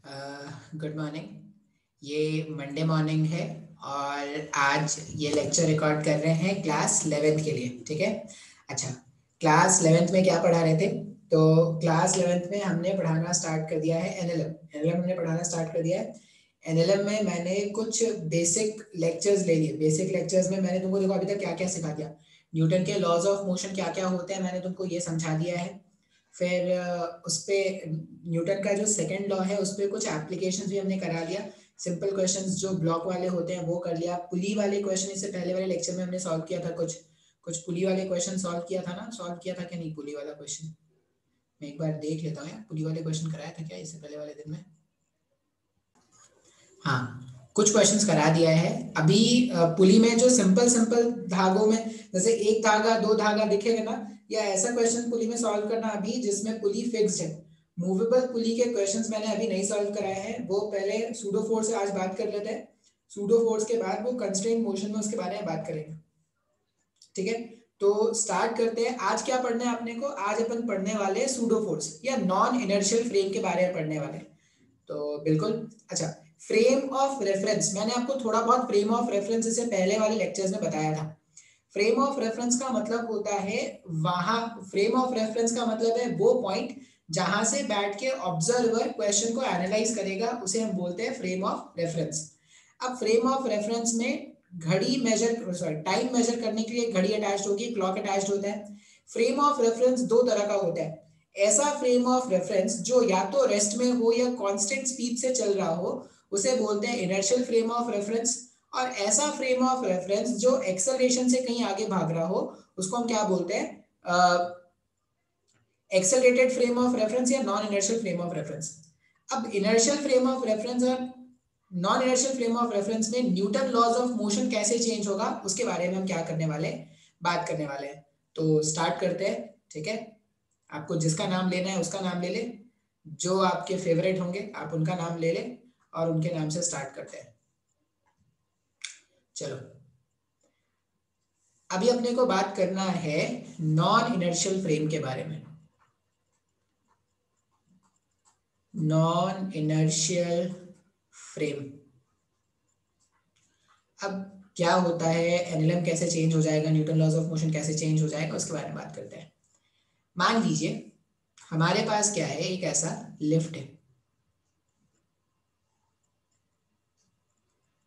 Good morning. ये Monday morning है और आज ये लेक्चर रिकॉर्ड कर रहे हैं क्लास 11th के लिए। ठीक है। अच्छा, क्लास 11th में क्या पढ़ा रहे थे? तो क्लास 11th में हमने पढ़ाना स्टार्ट कर दिया है एनएलएम हमने पढ़ाना स्टार्ट कर दिया है। एनएलएम में मैंने कुछ बेसिक लेक्चर्स ले लिए। बेसिक लेक्चर्स में मैंने तुमको देखो अभी तक क्या क्या सिखा दिया। न्यूटन के लॉज ऑफ मोशन क्या क्या होते हैं मैंने तुमको ये समझा दिया है। फिर उस पे न्यूटन का जो सेकंड लॉ है उस पे कुछ एप्लीकेशंस भी हमने करा दिया। सिंपल क्वेश्चंस जो ब्लॉक वाले होते हैं वो कर लिया। पुली वाले क्वेश्चन इससे पहले वाले लेक्चर में हमने सॉल्व किया था। कुछ कुछ पुली वाले क्वेश्चन सॉल्व किया था ना? सॉल्व किया था क्या नहीं पुली वाला क्वेश्चन? मैं एक बार देख लेता हूँ यार, पुली वाले क्वेश्चन कराया था क्या इससे पहले वाले दिन में? हाँ, कुछ क्वेश्चंस करा दिया है अभी। पुली में जो सिंपल सिंपल धागों में जैसे एक धागा दो धागा दिखेगा ना, या ऐसा क्वेश्चन पुली में सॉल्व करना अभी जिसमें पुली फिक्स्ड है। मूवेबल पुली के क्वेश्चंस मैंने अभी नहीं सॉल्व कराए हैं, वो पहले सूडो फोर्स से आज बात कर लेते हैं। सूडो फोर्स के बाद वो कंस्ट्रेंट मोशन में उसके बारे में बात करेंगे। ठीक है, तो स्टार्ट करते हैं। आज क्या पढ़ना है अपने को? आज अपन पढ़ने वाले सूडो फोर्स या नॉन इनर्शियल फ्रेम के बारे में पढ़ने वाले। तो बिल्कुल। अच्छा, फ्रेम ऑफ रेफरेंस मैंने आपको थोड़ा बहुत फ्रेम ऑफ रेफरेंस से पहले वाले लेक्चर्स में बताया था। फ्रेम ऑफ रेफरेंस का मतलब होता है वहां, फ्रेम ऑफ रेफरेंस का मतलब है वो पॉइंट जहां से बैठ के ऑब्जर्वर क्वेश्चन को एनालाइज करेगा, उसे हम बोलते हैं फ्रेम ऑफ रेफरेंस। अब फ्रेम ऑफ रेफरेंस में घड़ी मेजर सॉरी टाइम मेजर करने के लिए घड़ी अटैच्ड होगी, क्लॉक अटैच्ड होता है। फ्रेम ऑफ रेफरेंस दो तरह का होता है। ऐसा फ्रेम ऑफ रेफरेंस जो या तो रेस्ट में हो या कांस्टेंट स्पीड से चल रहा हो, उसे बोलते हैं इनर्शियल फ्रेम ऑफ रेफरेंस। और ऐसा फ्रेम ऑफ रेफरेंस जो एक्सेलरेशन से कहीं आगे भाग रहा हो, उसको हम क्या बोलते हैं? एक्सेलरेटेड फ्रेम ऑफ रेफरेंस या non inertial frame of reference. अब इनर्शियल फ्रेम ऑफ रेफरेंस और non inertial frame of reference में न्यूटन लॉज ऑफ मोशन कैसे चेंज होगा उसके बारे में हम क्या करने वाले, बात करने वाले हैं। तो स्टार्ट करते हैं। ठीक है, आपको जिसका नाम लेना है उसका नाम ले ले, जो आपके फेवरेट होंगे आप उनका नाम ले ले और उनके नाम से स्टार्ट करते हैं। चलो, अभी अपने को बात करना है नॉन इनर्शियल फ्रेम के बारे में। नॉन इनर्शियल फ्रेम, अब क्या होता है, एनएलएम कैसे चेंज हो जाएगा, न्यूटन लॉज ऑफ मोशन कैसे चेंज हो जाएगा, उसके बारे में बात करते हैं। मान लीजिए हमारे पास क्या है, एक ऐसा लिफ्ट है,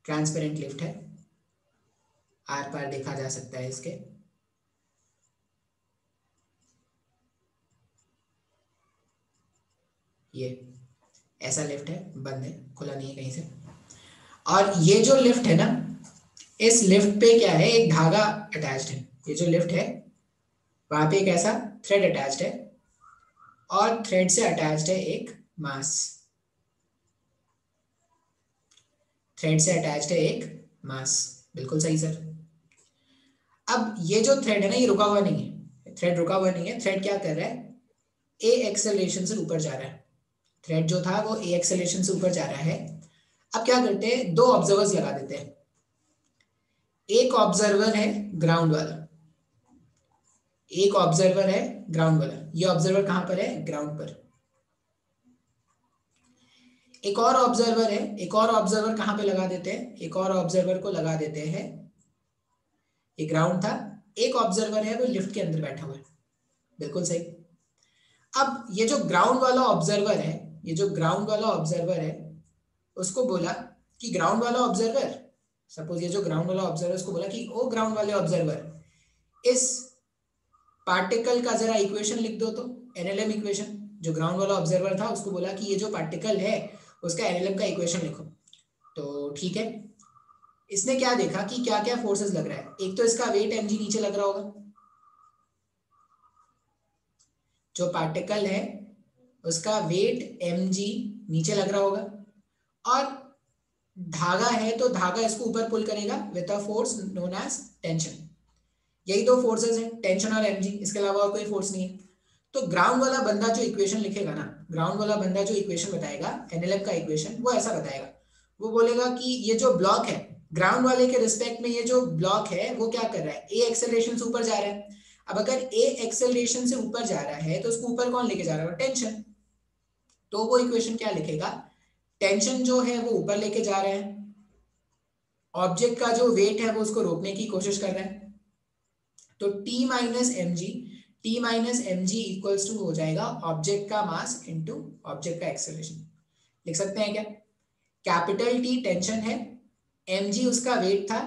ट्रांसपेरेंट लिफ्ट है, आर पार देखा जा सकता है इसके। ये ऐसा लिफ्ट है, बंद है, खुला नहीं है कहीं से। और ये जो लिफ्ट है ना, इस लिफ्ट पे क्या है, एक धागा अटैच्ड है। ये जो लिफ्ट है वहां पे एक ऐसा थ्रेड अटैच्ड है और थ्रेड से अटैच्ड है एक मास। थ्रेड से अटैच्ड है एक मास, बिल्कुल सही सर। अब ये जो थ्रेड है ना, ये रुका हुआ नहीं है, थ्रेड रुका हुआ नहीं है। थ्रेड क्या कर रहा है, ए एक्सेलरेशन से ऊपर जा रहा है। थ्रेड जो था वो ए एक्सेलरेशन से ऊपर जा रहा है। अब क्या करते हैं, दो ऑब्जर्वर्स लगा देते हैं। एक ऑब्जर्वर है ग्राउंड वाला, एक ऑब्जर्वर है ग्राउंड वाला। ये ऑब्जर्वर कहां पर है, ग्राउंड पर। एक और ऑब्जर्वर है, एक और ऑब्जर्वर कहां पे लगा देते हैं, एक और ऑब्जर्वर को लगा देते हैं, ये ग्राउंड था। एक ऑब्जर्वर है वो लिफ्ट के अंदर बैठा हुआ है, बिल्कुल सही। अब ये जो ग्राउंड वाला ऑब्जर्वर है, ये जो ग्राउंड वाला ऑब्जर्वर है, उसको बोला कि ग्राउंड वाला ऑब्जर्वर, सपोज ये जो ग्राउंड वाला ऑब्जर्वर, उसको बोला कि ओ ग्राउंड वाले ऑब्जर्वर, इस पार्टिकल का जरा इक्वेशन लिख दो। तो एनएलएम इक्वेशन, जो ग्राउंड वाला ऑब्जर्वर था उसको बोला कि ये जो पार्टिकल है उसका एनएलएम का इक्वेशन लिखो। तो ठीक है, इसने क्या देखा कि क्या क्या फोर्सेस लग रहा है। एक तो इसका वेट mg नीचे लग रहा होगा, जो पार्टिकल है उसका वेट mg नीचे लग रहा होगा, और धागा है तो धागा इसको ऊपर पुल करेगा with a force known as tension. यही दो फोर्सेस हैं, टेंशन और mg, इसके अलावा और कोई फोर्स नहीं है। तो ग्राउंड वाला बंदा जो इक्वेशन लिखेगा ना, ग्राउंड वाला बंदा जो इक्वेशन बताएगा, एनएलएम का इक्वेशन, वो ऐसा बताएगा। वो बोलेगा कि ये जो ब्लॉक है ग्राउंड वाले के रिस्पेक्ट में, ये जो ब्लॉक है वो क्या कर रहा है, ए एक्सेलरेशन से ऊपर जा रहा है। अब अगर ए एक्सेलरेशन से ऊपर जा रहा है तो उसको ऊपर कौन लेके जा रहा है, टेंशन। तो वो इक्वेशन क्या लिखेगा, टेंशन जो है वो ऊपर लेके जा रहा है, ऑब्जेक्ट का जो वेट है वो उसको रोकने की कोशिश कर रहा है, तो T minus M G equals to हो जाएगा ऑब्जेक्ट का मास इंटू ऑब्जेक्ट का एक्सेलरेशन। लिख सकते हैं क्या? कैपिटल T टेंशन है, mg उसका वेट था।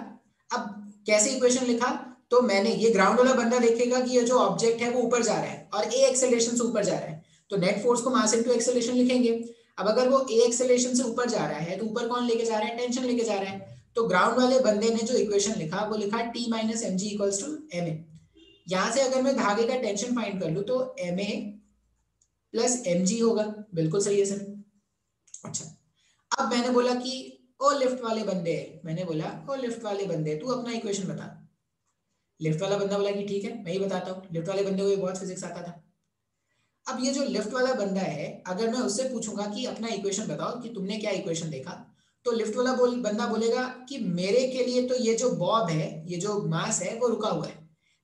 अब कैसे इक्वेशन लिखा? तो मैंने ये ग्राउंड वाला बंदा देखेगा कि ये जो ऑब्जेक्ट है वो ऊपर जा रहा है और a एक्सेलरेशन से ऊपर जा रहा है, तो नेट फोर्स को मास इनटू एक्सेलरेशन लिखेंगे। अब अगर वो a एक्सेलरेशन से ऊपर जा रहा है तो ऊपर कौन लेके जा रहा है? टेंशन लेके जा रहा है। तो ग्राउंड वाले बंदे ने जो इक्वेशन लिखा वो लिखा T minus M G equals to M A. यहां से अगर मैं धागे का टेंशन फाइंड कर लूं तो M A plus M G होगा। बिल्कुल सही है सर। अच्छा, अब मैंने बोला कि ओ लिफ्ट वाले बंदे, मैंने बोला ओ लिफ्ट वाले बंदे तू अपना इक्वेशन बता। लिफ्ट वाला बंदा बोला कि ठीक है मैं ही बताता हूँ, लिफ्ट वाले बंदे को भी बहुत फिजिक्स आता था। अब ये जो लिफ्ट वाला बंदा है, अगर मैं उससे पूछूंगा कि अपना इक्वेशन बताओ कि तुमने क्या इक्वेशन देखा, तो लिफ्ट वाला बंदा बोलेगा कि मेरे के लिए तो ये जो बॉब है, ये जो मास है वो रुका हुआ है,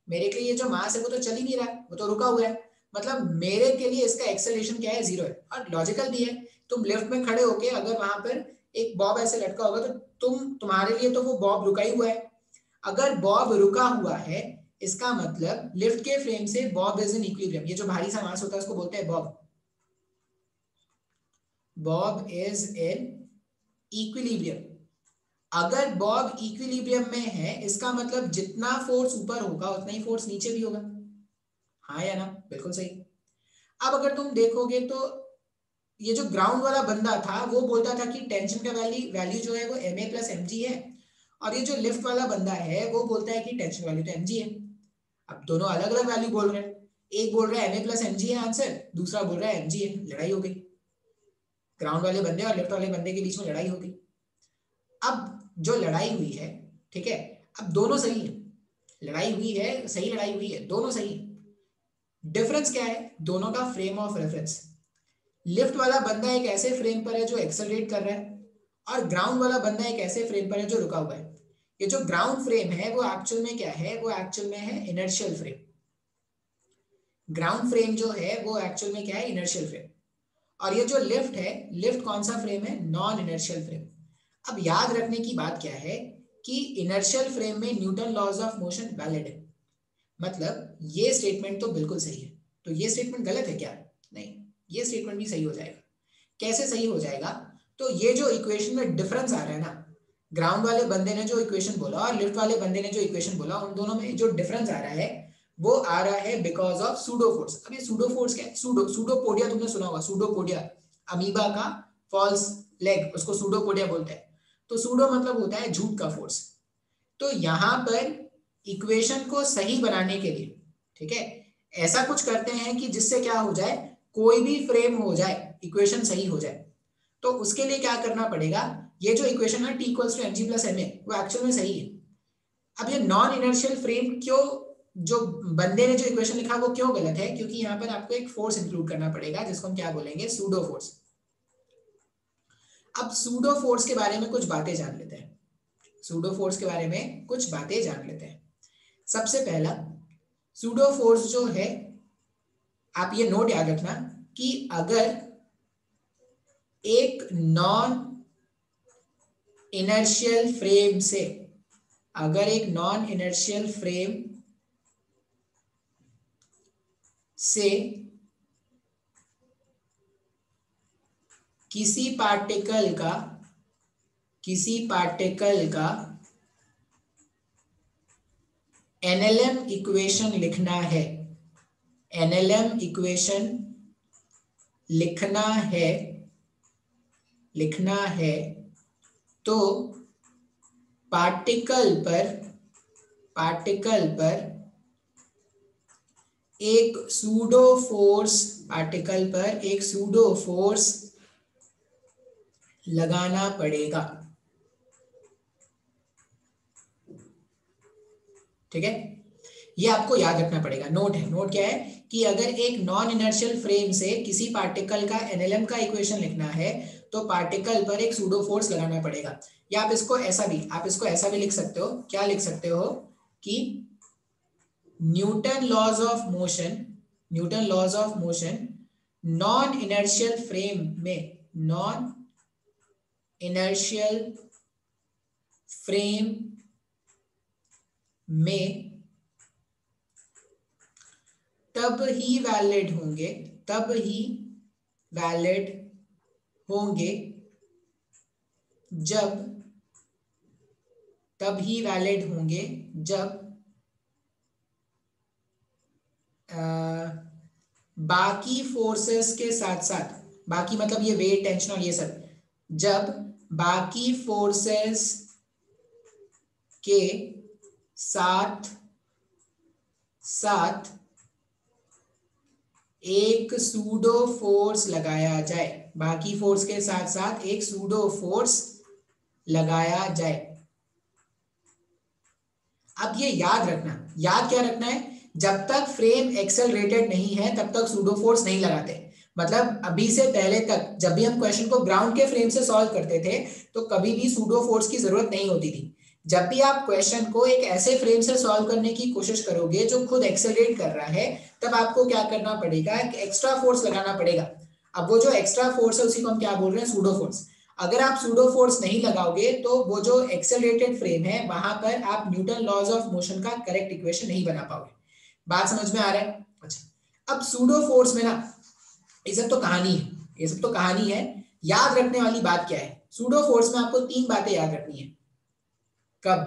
मेरे के लिए ये जो मास है वो तो चल ही नहीं रहा है, वो तो रुका हुआ है, मतलब मेरे के लिए इसका एक्सेलरेशन क्या है? जीरो है। और लॉजिकल भी है, तुम लिफ्ट में खड़े होके अगर वहां पर एक बॉब ऐसे लटका होगा तो तुम्हारे लिए तो वो बॉब रुका ही हुआ है। अगर बॉब रुका हुआ है इसका मतलब लिफ्ट के फ्रेम से बॉब इज इन इक्विलिब्रियम। ये जो भारी सा मास होता है उसको बोलते हैं Bob. Bob is in equilibrium. अगर बॉब इक्विलिब्रियम में है इसका मतलब जितना फोर्स ऊपर होगा उतना ही फोर्स नीचे भी होगा। हाँ या ना? बिल्कुल सही। अब अगर तुम देखोगे तो ये जो ग्राउंड वाला बंदा था वो बोलता था कि टेंशन का वैल्यू जो है वो M A plus M G है, और ये जो लिफ्ट वाला बंदा है वो बोलता है कि टेंशन वैल्यू तो एम जी है। अब दोनों अलग अलग वैल्यू बोल रहे हैं, एक बोल रहा है M A plus M G है आंसर, दूसरा बोल रहा है एम जी है। लड़ाई हो गई, ग्राउंड वाले बंदे और लिफ्ट वाले बंदे के बीच में लड़ाई हो गई। अब जो लड़ाई हुई है, ठीक है, अब दोनों सही है, लड़ाई हुई है, सही लड़ाई हुई है, दोनों सही है। डिफरेंस क्या है? दोनों का फ्रेम ऑफ रेफरेंस। लिफ्ट वाला बंदा एक ऐसे फ्रेम पर है जो एक्सेलरेट कर रहा है, और ग्राउंड वाला बंदा एक ऐसे फ्रेम पर है जो रुका हुआ है। ये जो ग्राउंड फ्रेम है वो एक्चुअल में क्या है? वो एक्चुअल में है इनर्शियल फ्रेम। ग्राउंड फ्रेम जो है वो एक्चुअल में क्या है? Inertial frame. और ये जो लिफ्ट है, लिफ्ट कौन सा फ्रेम है? Non inertial frame. अब याद रखने की बात क्या है कि इनर्शियल फ्रेम में Newton laws of motion valid है, मतलब ये स्टेटमेंट तो बिल्कुल सही है। तो ये स्टेटमेंट गलत है क्या? नहीं, ये स्टेटमेंट भी सही हो जाएगा। कैसे सही हो जाएगा? तो ये जो इक्वेशन में डिफरेंस आ रहा है ना, ग्राउंड वाले बंदे ने जो इक्वेशन बोला और लिफ्ट वाले बंदे ने जो इक्वेशन बोला, उन दोनों में जो डिफरेंस आ रहा है वो आ रहा है बिकॉज ऑफ सूडो फोर्स। अब ये सूडो फोर्स क्या है? सूडोपोडिया तुमने सुना होगा, सूडोपोडिया, अमीबा का फॉल्स लेग, उसको सूडोपोडिया बोलते हैं। तो सूडो मतलब होता है झूठ का फोर्स। तो यहां पर इक्वेशन को सही बनाने के लिए, ठीक है, ऐसा कुछ करते हैं कि जिससे क्या हो जाए, कोई भी फ्रेम हो जाए इक्वेशन सही हो जाए। तो उसके लिए क्या करना पड़ेगा? ये जो इक्वेशन है T equals to mg plus ma वो एक्चुअल में सही है। अब ये नॉन इनर्शियल फ्रेम क्यों, जो बंदे ने जो इक्वेशन लिखा वो क्यों गलत है? क्योंकि यहाँ पर आपको एक फोर्स इंक्लूड करना पड़ेगा जिसको हम क्या बोलेंगे? Pseudo force. अब सूडो फोर्स के बारे में कुछ बातें जान लेते हैं। सूडो फोर्स के बारे में कुछ बातें जान लेते हैं। सबसे पहला, सूडो फोर्स जो है, आप ये नोट याद रखना कि अगर एक नॉन इनर्शियल फ्रेम से, अगर एक नॉन इनर्शियल फ्रेम से किसी पार्टिकल का एनएलएम इक्वेशन लिखना है, एनएलएम इक्वेशन लिखना है तो पार्टिकल पर एक सूडो फोर्स लगाना पड़ेगा। ठीक है, ये आपको याद रखना पड़ेगा। नोट है, नोट क्या है कि अगर एक नॉन इनर्शियल फ्रेम से किसी पार्टिकल का एनएलएम का इक्वेशन लिखना है तो पार्टिकल पर एक सूडो फोर्स लगाना पड़ेगा। या आप इसको ऐसा भी लिख सकते हो। क्या लिख सकते हो कि Newton laws of motion non inertial frame में इनर्शियल फ्रेम में तब ही वैलिड होंगे जब बाकी फोर्सेस के साथ साथ, बाकी मतलब ये वेट, टेंशन और ये सब, जब बाकी फोर्सेस के साथ साथ एक सूडो फोर्स लगाया जाए, बाकी फोर्स के साथ साथ एक सूडो फोर्स लगाया जाए। अब ये याद क्या रखना है, जब तक फ्रेम एक्सेलरेटेड नहीं है तब तक सूडो फोर्स नहीं लगाते। मतलब अभी से पहले तक जब भी हम क्वेश्चन को ग्राउंड के फ्रेम से सॉल्व करते थे तो कभी भी सूडो फोर्स की जरूरत नहीं होती थी। जब भी आप क्वेश्चन को एक ऐसे फ्रेम से सॉल्व करने की कोशिश करोगे जो खुद एक्सेलरेट कर रहा है, तब आपको क्या करना पड़ेगा, एक एक्स्ट्रा फोर्स लगाना पड़ेगा। अब वो जो एक्स्ट्रा फोर्स है उसी को हम क्या बोल रहे हैं, सूडो फोर्स। अगर आप सूडो फोर्स नहीं लगाओगे तो वो जो एक्सेलरेटेड फ्रेम है वहां पर आप न्यूटन लॉज ऑफ मोशन का करेक्ट इक्वेशन नहीं बना पाओगे। बात समझ में आ रहा है? अच्छा, अब सूडो फोर्स में ना ये सब तो कहानी है, याद रखने वाली बात क्या है, सूडो फोर्स में आपको 3 बातें याद रखनी है। कब,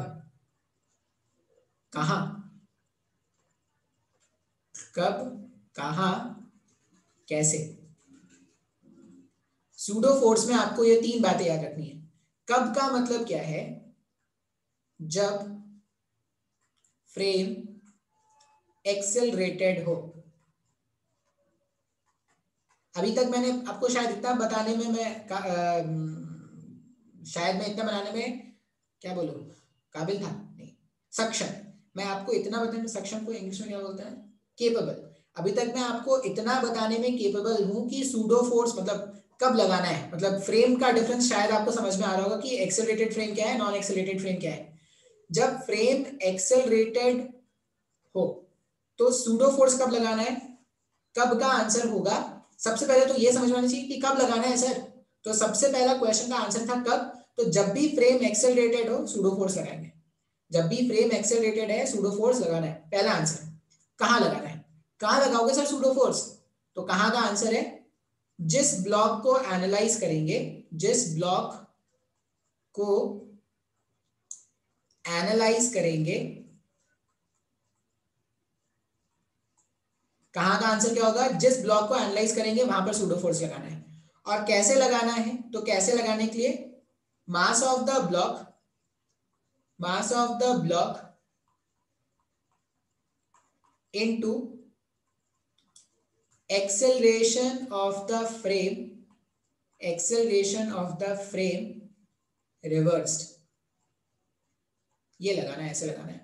कहां, कैसे। सूडो फोर्स में आपको ये 3 बातें याद रखनी है। कब का मतलब क्या है, जब फ्रेम एक्सेलरेटेड हो। अभी तक मैंने आपको शायद इतना बताने में शायद मैं इतना बनाने में क्या बोलूं, काबिल था नहीं, सक्षम। मैं आपको इतना बताने में सक्षम को इंग्लिश में क्या बोलते हैं, केपेबल। अभी तक मैं आपको इतना बताने में केपेबल हूं कि सूडो फोर्स मतलब कब लगाना है, मतलब फ्रेम का डिफरेंस शायद आपको समझ में आ रहा होगा कि एक्सेलरेटेड फ्रेम क्या है, नॉन एक्सेलरेटेड फ्रेम क्या है। जब फ्रेम एक्सेलरेटेड हो तो सूडो फोर्स कब लगाना है, कब का आंसर होगा। सबसे पहले तो ये समझ में आना चाहिए कि कब लगाना है सर। तो सबसे पहला क्वेश्चन का आंसर था कब, तो जब भी फ्रेम एक्सेलरेटेड हो सूडो फोर्स लगाएंगे। जब भी फ्रेम एक्सेलरेटेड है सूडो फोर्स लगाना है, पहला आंसर। कहां लगाना है, कहां लगाओगे सर सूडो फोर्स, तो कहां का आंसर है, जिस ब्लॉक को एनालाइज करेंगे, जिस ब्लॉक को एनालाइज करेंगे, कहां का आंसर क्या होगा, जिस ब्लॉक को एनालाइज करेंगे वहां पर सूडो फोर्स लगाना है। और कैसे लगाना है, तो कैसे लगाने के लिए mass of the block into acceleration of the frame reversed, ये लगाना है, ऐसे लगाना है।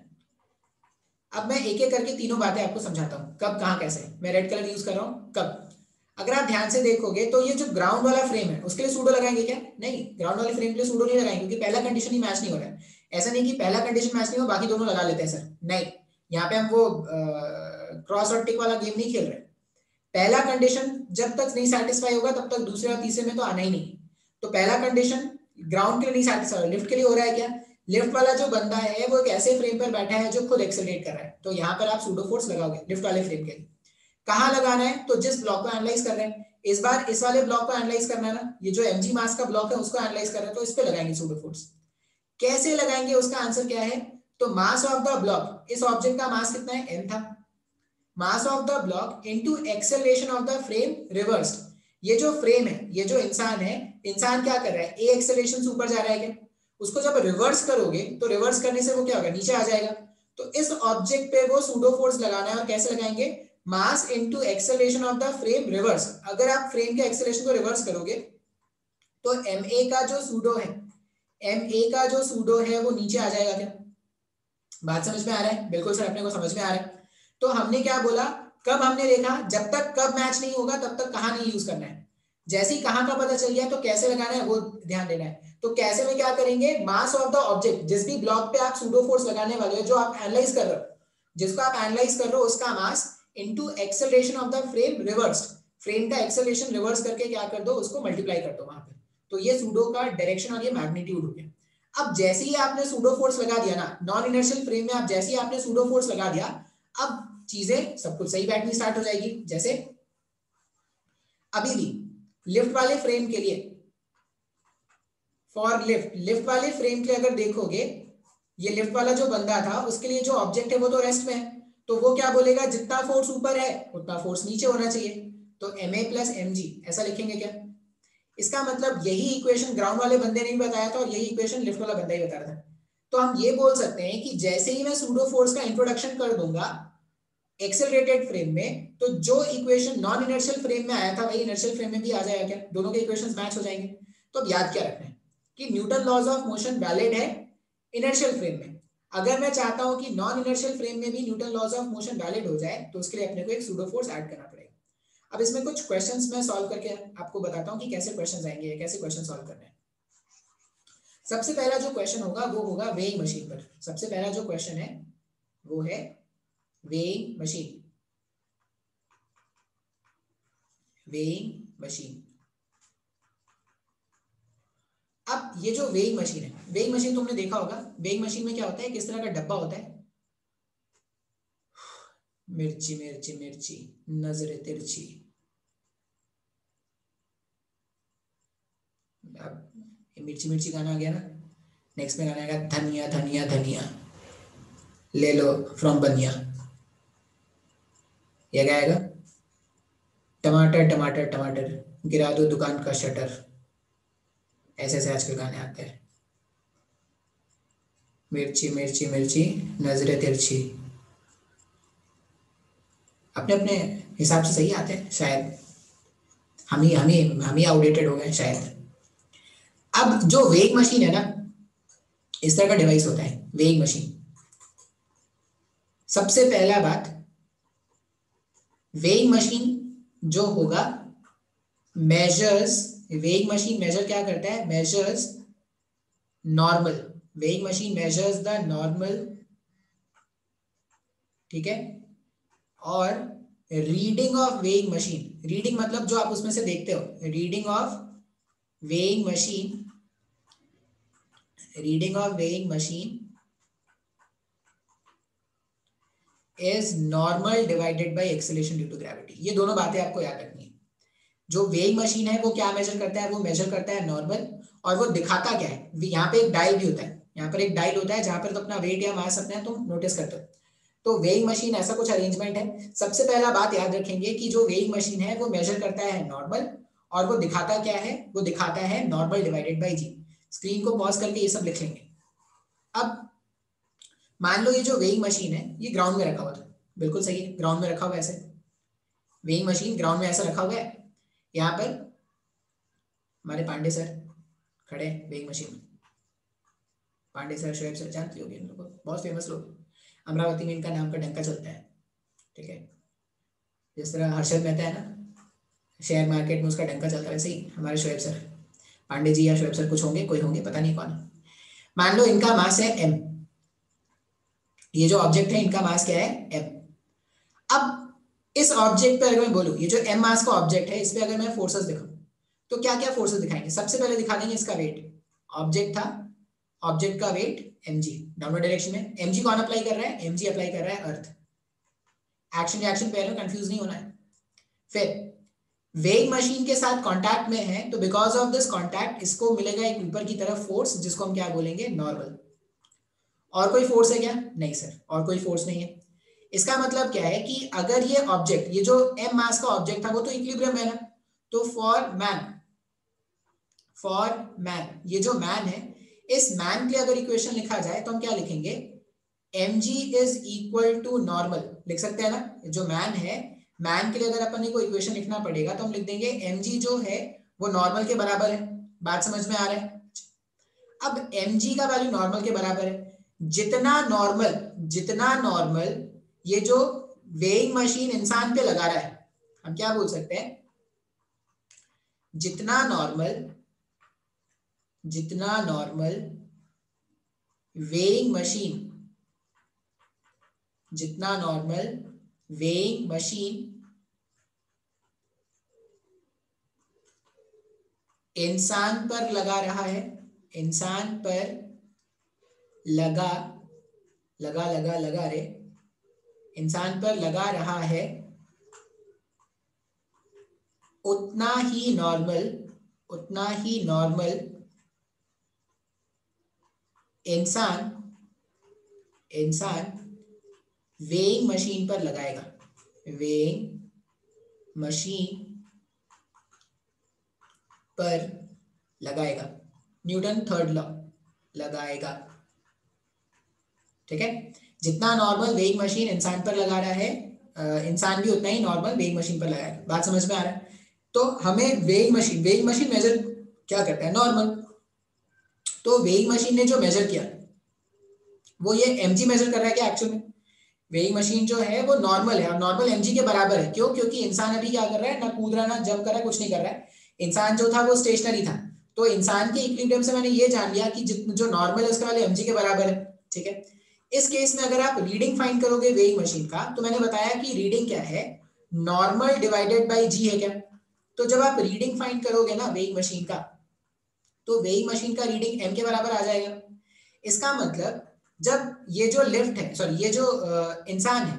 अब मैं एक एक करके तीनों बातें आपको समझाता हूं, कब, कहां, कैसे। मैं रेड कलर यूज कर रहा हूं, कब। अगर आप ध्यान से देखोगे तो ये जो ग्राउंड वाला फ्रेम है उसके लिए सूडो लगाएंगे क्या, नहीं, ग्राउंड वाले फ्रेम के लिए सूडो नहीं लगाएंगे क्योंकि पहला कंडीशन ही मैच नहीं हो रहा है। ऐसा नहीं कि पहला कंडीशन मैच नहीं हो बाकी दोनों लगा लेते हैं सर, नहीं, यहाँ पे हम वो क्रॉस और टिक वाला गेम नहीं खेल रहे। पहला कंडीशन जब तक नहीं सेटिस्फाई होगा तब तक दूसरे और तीसरे में तो आना ही नहीं। तो पहला कंडीशन ग्राउंड के लिए नहीं सेटिस्फाई, लिफ्ट के लिए हो रहा है क्या, लिफ्ट वाला जो बंदा है वो एक ऐसे फ्रेम पर बैठा है जो खुद एक्सेलरेट कर रहा है, तो यहाँ पर आप सूडो फोर्स लगाओगे लिफ्ट वाले फ्रेम के लिए। कहां लगाना है, तो जिस ब्लॉक को एनालाइज कर रहे हैं, इस बार इस वाले ब्लॉक को एनालाइज करना है ना, ये जो mg मास का ब्लॉक है उसको एनालाइज कर रहे हैं, तो इस पे लगाएंगे सूडो फोर्स। कैसे लगाएंगे, उसका आंसर क्या है, तो मास ऑफ द ब्लॉक, इस ऑब्जेक्ट का मास कितना है, m था, mass of the block into acceleration of the frame reversed. ये जो फ्रेम है, ये जो इंसान है, इंसान क्या कर रहा है, ए एक्सेलरेशन से ऊपर जा रहा है क्या, उसको जब रिवर्स करोगे तो रिवर्स करने से वो क्या होगा, नीचे आ जाएगा। तो इस ऑब्जेक्ट पे वो सूडो फोर्स लगाना है, और कैसे लगाएंगे, mass into acceleration of the frame reverse. अगर आप फ्रेम के एक्सेलरेशन को रिवर्स करोगे तो ma का जो सूडो है वो नीचे आ जाएगा क्या। बात समझ में आ रहा है, बिल्कुल सर अपने को समझ में आ रहा है। तो हमने क्या बोला, कब हमने देखा, जब तक कब मैच नहीं होगा तब तक कहां नहीं यूज करना है। जैसे ही कहां का पता चल गया तो कैसे लगाना है वो ध्यान देना है। तो कैसे में क्या करेंगे, मास ऑफ द ऑब्जेक्ट, जिस भी ब्लॉक पे आप सूडो फोर्स लगाने वाले हो, जो आप एनालाइज कर रहे हो, जिसको आप एनालाइज कर रहे हो उसका mass into acceleration of the frame reversed, frame का एक्सेलरेशन रिवर्स करके क्या कर दो, उसको मल्टीप्लाई कर दो वहां पे। तो ये सूडो का डायरेक्शन और ये मैग्नीट्यूड हो गया। अब जैसे ही आपने सूडो फोर्स लगा दिया ना नॉन इनर्शियल फ्रेम में, आप जैसे ही आपने सूडो फोर्स लगा दिया, अब चीजें सब कुछ सही बैठनी स्टार्ट हो जाएगी। जैसे अभी भी लिफ्ट वाले फ्रेम के लिए, फॉर लिफ्ट वाले फ्रेम के अगर देखोगे, ये लिफ्ट वाला जो बंदा था उसके लिए जो ऑब्जेक्ट है वो तो रेस्ट में है, तो वो क्या बोलेगा, जितना फोर्स ऊपर है उतना फोर्स नीचे होना चाहिए, तो ma प्लस mg ऐसा लिखेंगे क्या। इसका मतलब यही इक्वेशन ग्राउंड वाले बंदे ने भी बताया था और यही इक्वेशन लिफ्ट वाला बंदा ही बता रहा था। तो हम ये बोल सकते हैं कि जैसे ही मैं सूडो फोर्स का इंट्रोडक्शन कर दूंगा एक्सेलरेटेड फ्रेम में, तो जो इक्वेशन नॉन इनर्शियल फ्रेम में आया था वही इनर्शियल फ्रेम में भी आ जाएगा क्या, दोनों के इक्वेशंस मैच हो जाएंगे। तो अब याद क्या रखना है कि Newton laws of motion valid है इनर्शियल फ्रेम में। अगर मैं चाहता हूं कि नॉन इनर्शियल फ्रेम में भी Newton laws of motion valid हो जाए तो उसके लिए अपने को एक सूडो फोर्स ऐड करना पड़ेगा। अब इसमें कुछ क्वेश्चंस मैं सॉल्व करके आपको बताता हूं कि कैसे क्वेश्चंस आएंगे, कैसे क्वेश्चन सॉल्व करने हैं। सबसे पहला जो क्वेश्चन होगा वो होगा वेइंग मशीन पर। सबसे पहला जो क्वेश्चन है वो है वेइंग मशीन। Weighing machine. अब ये जो वेइंग मशीन है, वेइंग मशीन तुमने देखा होगा, वेइंग मशीन में क्या होता है, किस तरह का डब्बा होता है, मिर्ची मिर्ची मिर्ची नजर तिरछी। अब मिर्ची मिर्ची गाना आ गया ना, नेक्स्ट में गाना आएगा धनिया धनिया धनिया ले लो फ्रॉम बनिया। ये क्या आएगा, टमाटर टमाटर टमाटर गिरा दो दुकान का शटर। ऐसे ऐसे आजकल गाने आते हैं। मिर्ची मिर्ची मिर्ची नजरें तिरछी। अपने अपने हिसाब से सही आते हैं शायद, हम ही आउटडेटेड हो गए शायद। अब जो वेइंग मशीन है ना, इस तरह का डिवाइस होता है वेइंग मशीन। सबसे पहला बात, वेइंग मशीन जो होगा मेजर्स, वेइंग मशीन मेजर क्या करता है, measures normal. Weighing machine measures the normal, ठीक है। और reading of weighing machine, reading मतलब जो आप उसमें से देखते हो, reading of weighing machine, reading of weighing machine is normal divided by acceleration due to gravity. ये दोनों बातें आपको याद रखनी है। जो वेइंग मशीन है वो क्या मेजर करता है, वो मेजर करता है नॉर्मल, और वो दिखाता क्या है, यहाँ पे एक डायल भी होता है, यहाँ पर एक डायल होता है जहां पर तो अपना वेट या मास अपने तुम नोटिस करते हो। तो वेइंग मशीन ऐसा कुछ अरेंजमेंट है। सबसे पहला बात याद रखेंगे कि जो वेइंग मशीन है वो मेजर करता है नॉर्मल, और वो दिखाता क्या है, वो दिखाता है normal divided by G. Screen को पॉज करके ये सब लिख लेंगे। अब मान लो ये जो वेइंग मशीन है ये ग्राउंड में रखा हुआ था, बिल्कुल सही है, ग्राउंड में रखा हुआ है ऐसे, वेइंग मशीन ग्राउंड में ऐसा रखा हुआ है। यहाँ पर हमारे पांडे सर खड़े वेइंग मशीन में, पांडे सर शोएब सर जानते होंगे इन लोगों को, बहुत फेमस लोग, अमरावती में इनका नाम का डंका चलता है, ठीक है। जिस तरह हर्षद मेहता है ना, शेयर मार्केट में उसका डंका चलता है, वैसे ही हमारे शोएब सर, पांडे जी या शोएब सर कुछ होंगे, कोई होंगे, पता नहीं कौन। मान लो इनका मास है m, ये जो ऑब्जेक्ट है इनका मास क्या है m। अब इस ऑब्जेक्ट पे अगर मैं बोलूं, ये जो m मास का ऑब्जेक्ट है इस पे अगर मैं फोर्सेस दिखाऊं तो क्या क्या फोर्सेस दिखाएंगे। सबसे पहले दिखा देंगे इसका वेट, ऑब्जेक्ट था, ऑब्जेक्ट का वेट mg डाउनवर्ड डायरेक्शन में, mg कौन अप्लाई कर रहा है, mg अप्लाई कर रहा है अर्थ। एक्शन रिएक्शन पे कंफ्यूज नहीं होना है। फिर वेइंग मशीन के साथ कांटेक्ट में है तो बिकॉज ऑफ दिस कांटेक्ट इसको मिलेगा एक ऊपर की तरफ फोर्स जिसको हम क्या बोलेंगे नॉर्मल। और कोई फोर्स है क्या, नहीं सर, और कोई फोर्स नहीं है। इसका मतलब क्या है कि अगर ये ऑब्जेक्ट, ये जो m मास का ऑब्जेक्ट था वो तो इक्विलिब्रियम है ना, तो फॉर मैन ये जो मैन है, इस मैन के लिए अगर इक्वेशन लिखा जाए तो हम क्या लिखेंगे, mg is equal to normal, लिख सकते हैं ना। जो मैन है, मैन के लिए अगर अपन को इक्वेशन लिखना पड़ेगा तो हम लिख देंगे mg जो है वो नॉर्मल के बराबर है। बात समझ में आ रहा है। अब mg का वैल्यू नॉर्मल के बराबर है, जितना नॉर्मल ये जो वेइंग मशीन इंसान पे लगा रहा है, हम क्या बोल सकते हैं, जितना नॉर्मल वेइंग मशीन, जितना नॉर्मल वेइंग मशीन इंसान पर लगा रहा है, इंसान पर लगा लगा लगा लगा रे, इंसान पर लगा रहा है उतना ही नॉर्मल, उतना ही नॉर्मल इंसान इंसान वेइंग मशीन पर लगाएगा, वेइंग मशीन पर लगाएगा, न्यूटन थर्ड लॉ लगाएगा। ठीक है, जितना नॉर्मल वेइंग मशीन इंसान पर लगा रहा है, इंसान भी उतना ही नॉर्मल वेइंग मशीन पर लगाएगा। बात समझ में आ रहा है? तो हमें वेइंग मशीन मेजर क्या करता है? नॉर्मल। तो वेइंग मशीन ने जो मेजर किया वो ये mg मेजर कर रहा है क्या? एक्चुअल में वेइंग मशीन जो है वो नॉर्मल है और नॉर्मल mg के बराबर है। क्यों? क्योंकि इंसान अभी क्या कर रहा है? ना कूद रहा, ना जंप कर रहा है, कुछ नहीं कर रहा है। इंसान जो था वो स्टेशनरी था। तो इंसान के इक्विलिब्रियम से मैंने ये जान लिया कि जो नॉर्मल है उसके वाले mg के बराबर है। ठीक है, इस केस में अगर आप रीडिंग फाइंड करोगे वेइंग मशीन का, तो मैंने बताया कि रीडिंग क्या है? नॉर्मल डिवाइडेड बाई जी है क्या? तो जब आप रीडिंग फाइंड करोगे ना वेइंग मशीन का, तो वेइंग मशीन का रीडिंग m के बराबर आ जाएगा। इसका मतलब जब ये जो लिफ्ट है, सॉरी ये जो इंसान है,